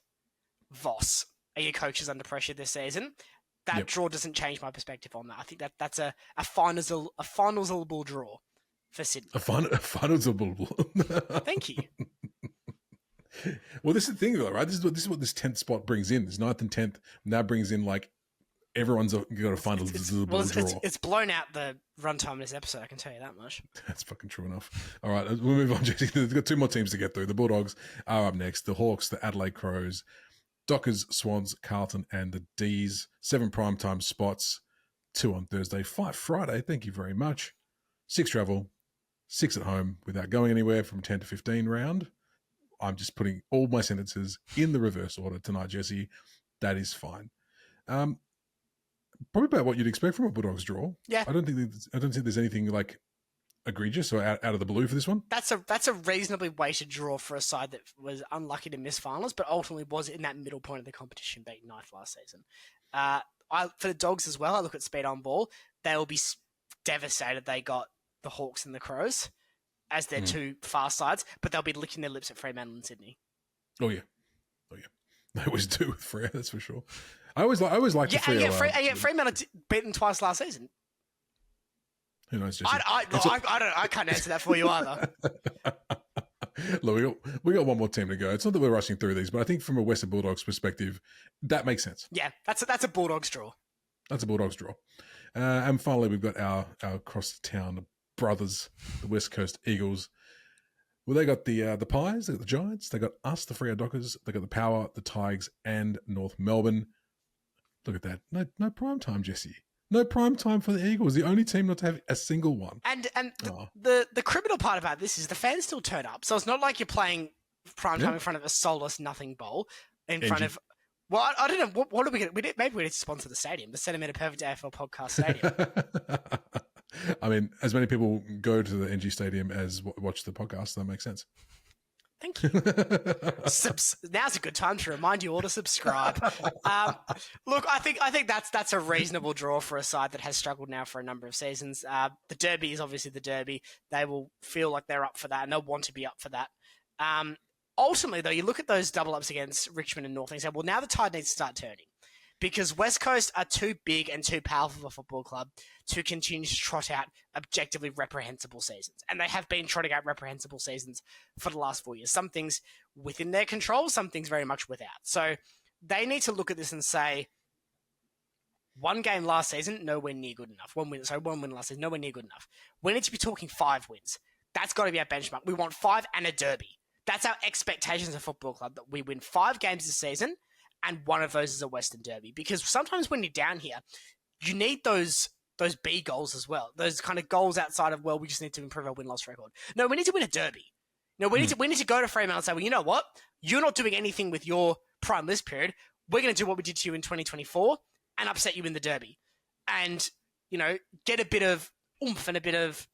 Voss are your coaches under pressure this season. That draw doesn't change my perspective on that. I think that's a finals-able draw for Sydney. A finals-able. Thank you. Well, this is the thing, though, right? This is what this 10th spot brings in. This 9th and 10th, and that brings in like everyone's got a finals-able draw. It's blown out the runtime of this episode. I can tell you that much. That's fucking true enough. All right, we'll move on, Jesse. We've got 2 more teams to get through. The Bulldogs are up next. The Hawks, the Adelaide Crows, Dockers, Swans, Carlton, and the D's. 7 primetime spots, 2 on Thursday, 5 Friday. Thank you very much. 6 travel, 6 at home without going anywhere from 10 to 15 round. I'm just putting all my sentences in the reverse order tonight, Jesse. That is fine. Probably about what you'd expect from a Bulldogs draw. Yeah. I don't think there's anything like egregious or out of the blue for this one. That's a reasonably weighted draw for a side that was unlucky to miss finals, but ultimately was in that middle point of the competition, beating ninth last season. For the Dogs as well, I look at speed on ball. They will be devastated they got the Hawks and the Crows as their 2 fast sides, but they'll be licking their lips at Fremantle and Sydney. Oh yeah. They always do with Freo, that's for sure. I always like the Freo. And yet Fremantle beat them twice last season. Who knows, Jesse? I can't answer that for you either. Look, we got one more team to go. It's not that we're rushing through these, but I think from a Western Bulldogs perspective, that makes sense. Yeah, that's a Bulldogs draw. That's a Bulldogs draw. And finally, we've got our across town brothers, the West Coast Eagles. Well, they got the Pies, they got the Giants, they got us, the Freo Dockers, they got the Power, the Tigers, and North Melbourne. Look at that. No prime time, Jesse. No prime time for the Eagles. The only team not to have a single one. And the criminal part about this is the fans still turn up. So it's not like you're playing prime time in front of a soulless nothing bowl. Front of... Well, I don't know. What are we going to... Maybe we need to sponsor the stadium. The Sentimental Perfect AFL Podcast Stadium. I mean, as many people go to the NG Stadium as watch the podcast, that makes sense. Thank you. Now's a good time to remind you all to subscribe. Look, I think that's a reasonable draw for a side that has struggled now for a number of seasons. The Derby is obviously the Derby. They will feel like they're up for that, and they'll want to be up for that. Ultimately, though, you look at those double ups against Richmond and North, and you say, well, now the tide needs to start turning. Because West Coast are too big and too powerful of a football club to continue to trot out objectively reprehensible seasons. And they have been trotting out reprehensible seasons for the last 4 years. Some things within their control, some things very much without. So they need to look at this and say, 1 game last season, nowhere near good enough. 1 win last season, nowhere near good enough. We need to be talking 5 wins. That's got to be our benchmark. We want 5 and a derby. That's our expectations of football club, that we win 5 games this season, and one of those is a Western Derby. Because sometimes when you're down here, you need those B goals as well. Those kind of goals outside of, well, we just need to improve our win-loss record. No, we need to win a derby. No, we need to go to Fremantle and say, well, you know what? You're not doing anything with your prime list period. We're going to do what we did to you in 2024 and upset you in the derby. And, get a bit of oomph and a bit of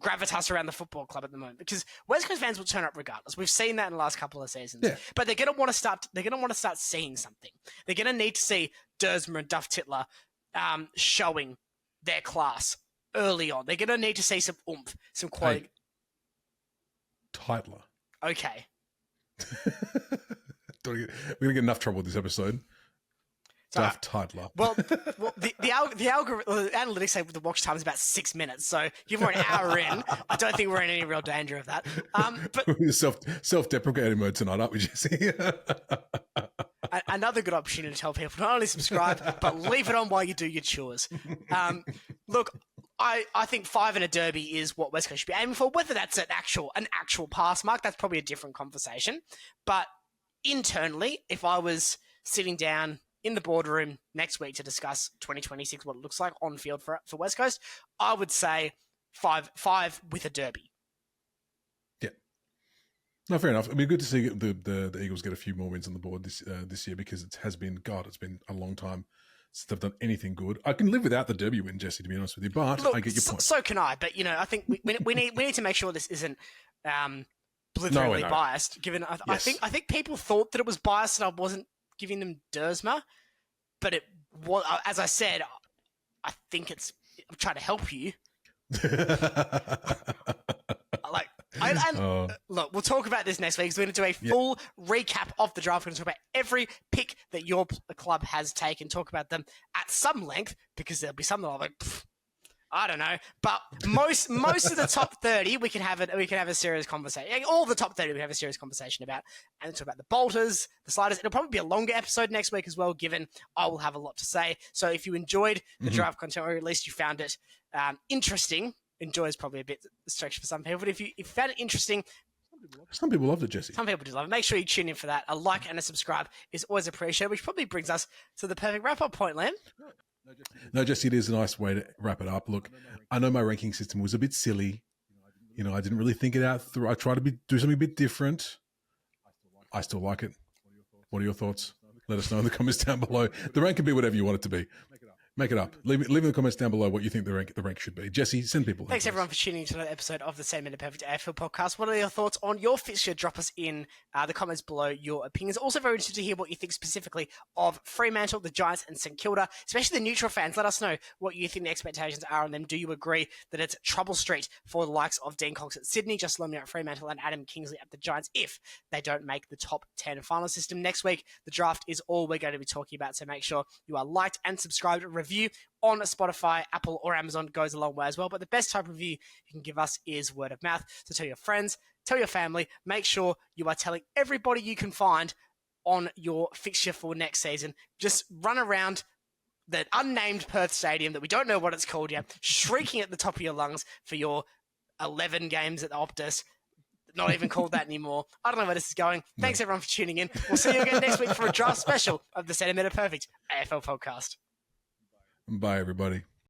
gravitas around the football club at the moment, because West Coast fans will turn up regardless. We've seen that in the last couple of seasons. Yeah. But they're going to want to start seeing something. They're going to need to see Dersmer and Duff Titler showing their class early on. They're going to need to see some oomph, some quality. Hey, Titler. Okay. We're going to get enough trouble with this episode. Duff Titler. Well, the analytics say the watch time is about 6 minutes, so given we're an hour in, I don't think we're in any real danger of that. But self-deprecating mode tonight, aren't we, Jesse? Another good opportunity to tell people not only subscribe, but leave it on while you do your chores. Look, I think 5 in a derby is what West Coast should be aiming for. Whether that's an actual pass mark, that's probably a different conversation. But internally, if I was sitting down in the boardroom next week to discuss 2026, what it looks like on field for West Coast, I would say five with a derby. Yeah. No, fair enough. I mean, good to see the Eagles get a few more wins on the board this year, because it's been a long time since they've done anything good. I can live without the derby win, Jesse, to be honest with you, but Look, I get your point. So can I, but I think we need to make sure this isn't blitheringly biased. Given I think people thought that it was biased and I wasn't giving them Dersma, but it was, as I said, I think I'm trying to help you. Look, we'll talk about this next week. We're going to do a full recap of the draft. We're going to talk about every pick that your club has taken, talk about them at some length, because there'll be some that are like, I don't know. But most of the top 30, we can have a serious conversation. All the top 30 we have a serious conversation about, and talk about the bolters, the sliders. It'll probably be a longer episode next week as well, given I will have a lot to say. So if you enjoyed the draft content, or at least you found it interesting. Enjoy is probably a bit stretched for some people, but if you found it interesting, some people loved it, Jesse. Some people do love it. Make sure you tune in for that. A like and a subscribe is always appreciated, which probably brings us to the perfect wrap-up point, Lam. No, Jesse, it is a nice way to wrap it up. Look, I know my ranking system was a bit silly. I didn't really think it out through. I tried to do something a bit different. I still like it. What are your thoughts? Let us know in the comments down below. The rank can be whatever you want it to be. Make it up. Leave in the comments down below what you think the rank should be. Jesse, send people. Thanks everyone for tuning into another episode of the Same Minute Perfect AFL podcast. What are your thoughts on your fixture? Drop us in the comments below your opinions. Also very interested to hear what you think specifically of Fremantle, the Giants and St Kilda, especially the neutral fans. Let us know what you think the expectations are on them. Do you agree that it's trouble street for the likes of Dean Cox at Sydney, just Lumley at Fremantle and Adam Kingsley at the Giants if they don't make the top 10 final system? Next week, the draft is all we're going to be talking about, so make sure you are liked and subscribed. Review on Spotify, Apple, or Amazon goes a long way as well. But the best type of review you can give us is word of mouth. So tell your friends, tell your family, make sure you are telling everybody you can find on your fixture for next season. Just run around the unnamed Perth Stadium that we don't know what it's called yet, shrieking at the top of your lungs for your 11 games at the Optus. Not even called that anymore. I don't know where this is going. Thanks everyone for tuning in. We'll see you again next week for a draft special of the Centimetre Perfect AFL podcast. Bye, everybody.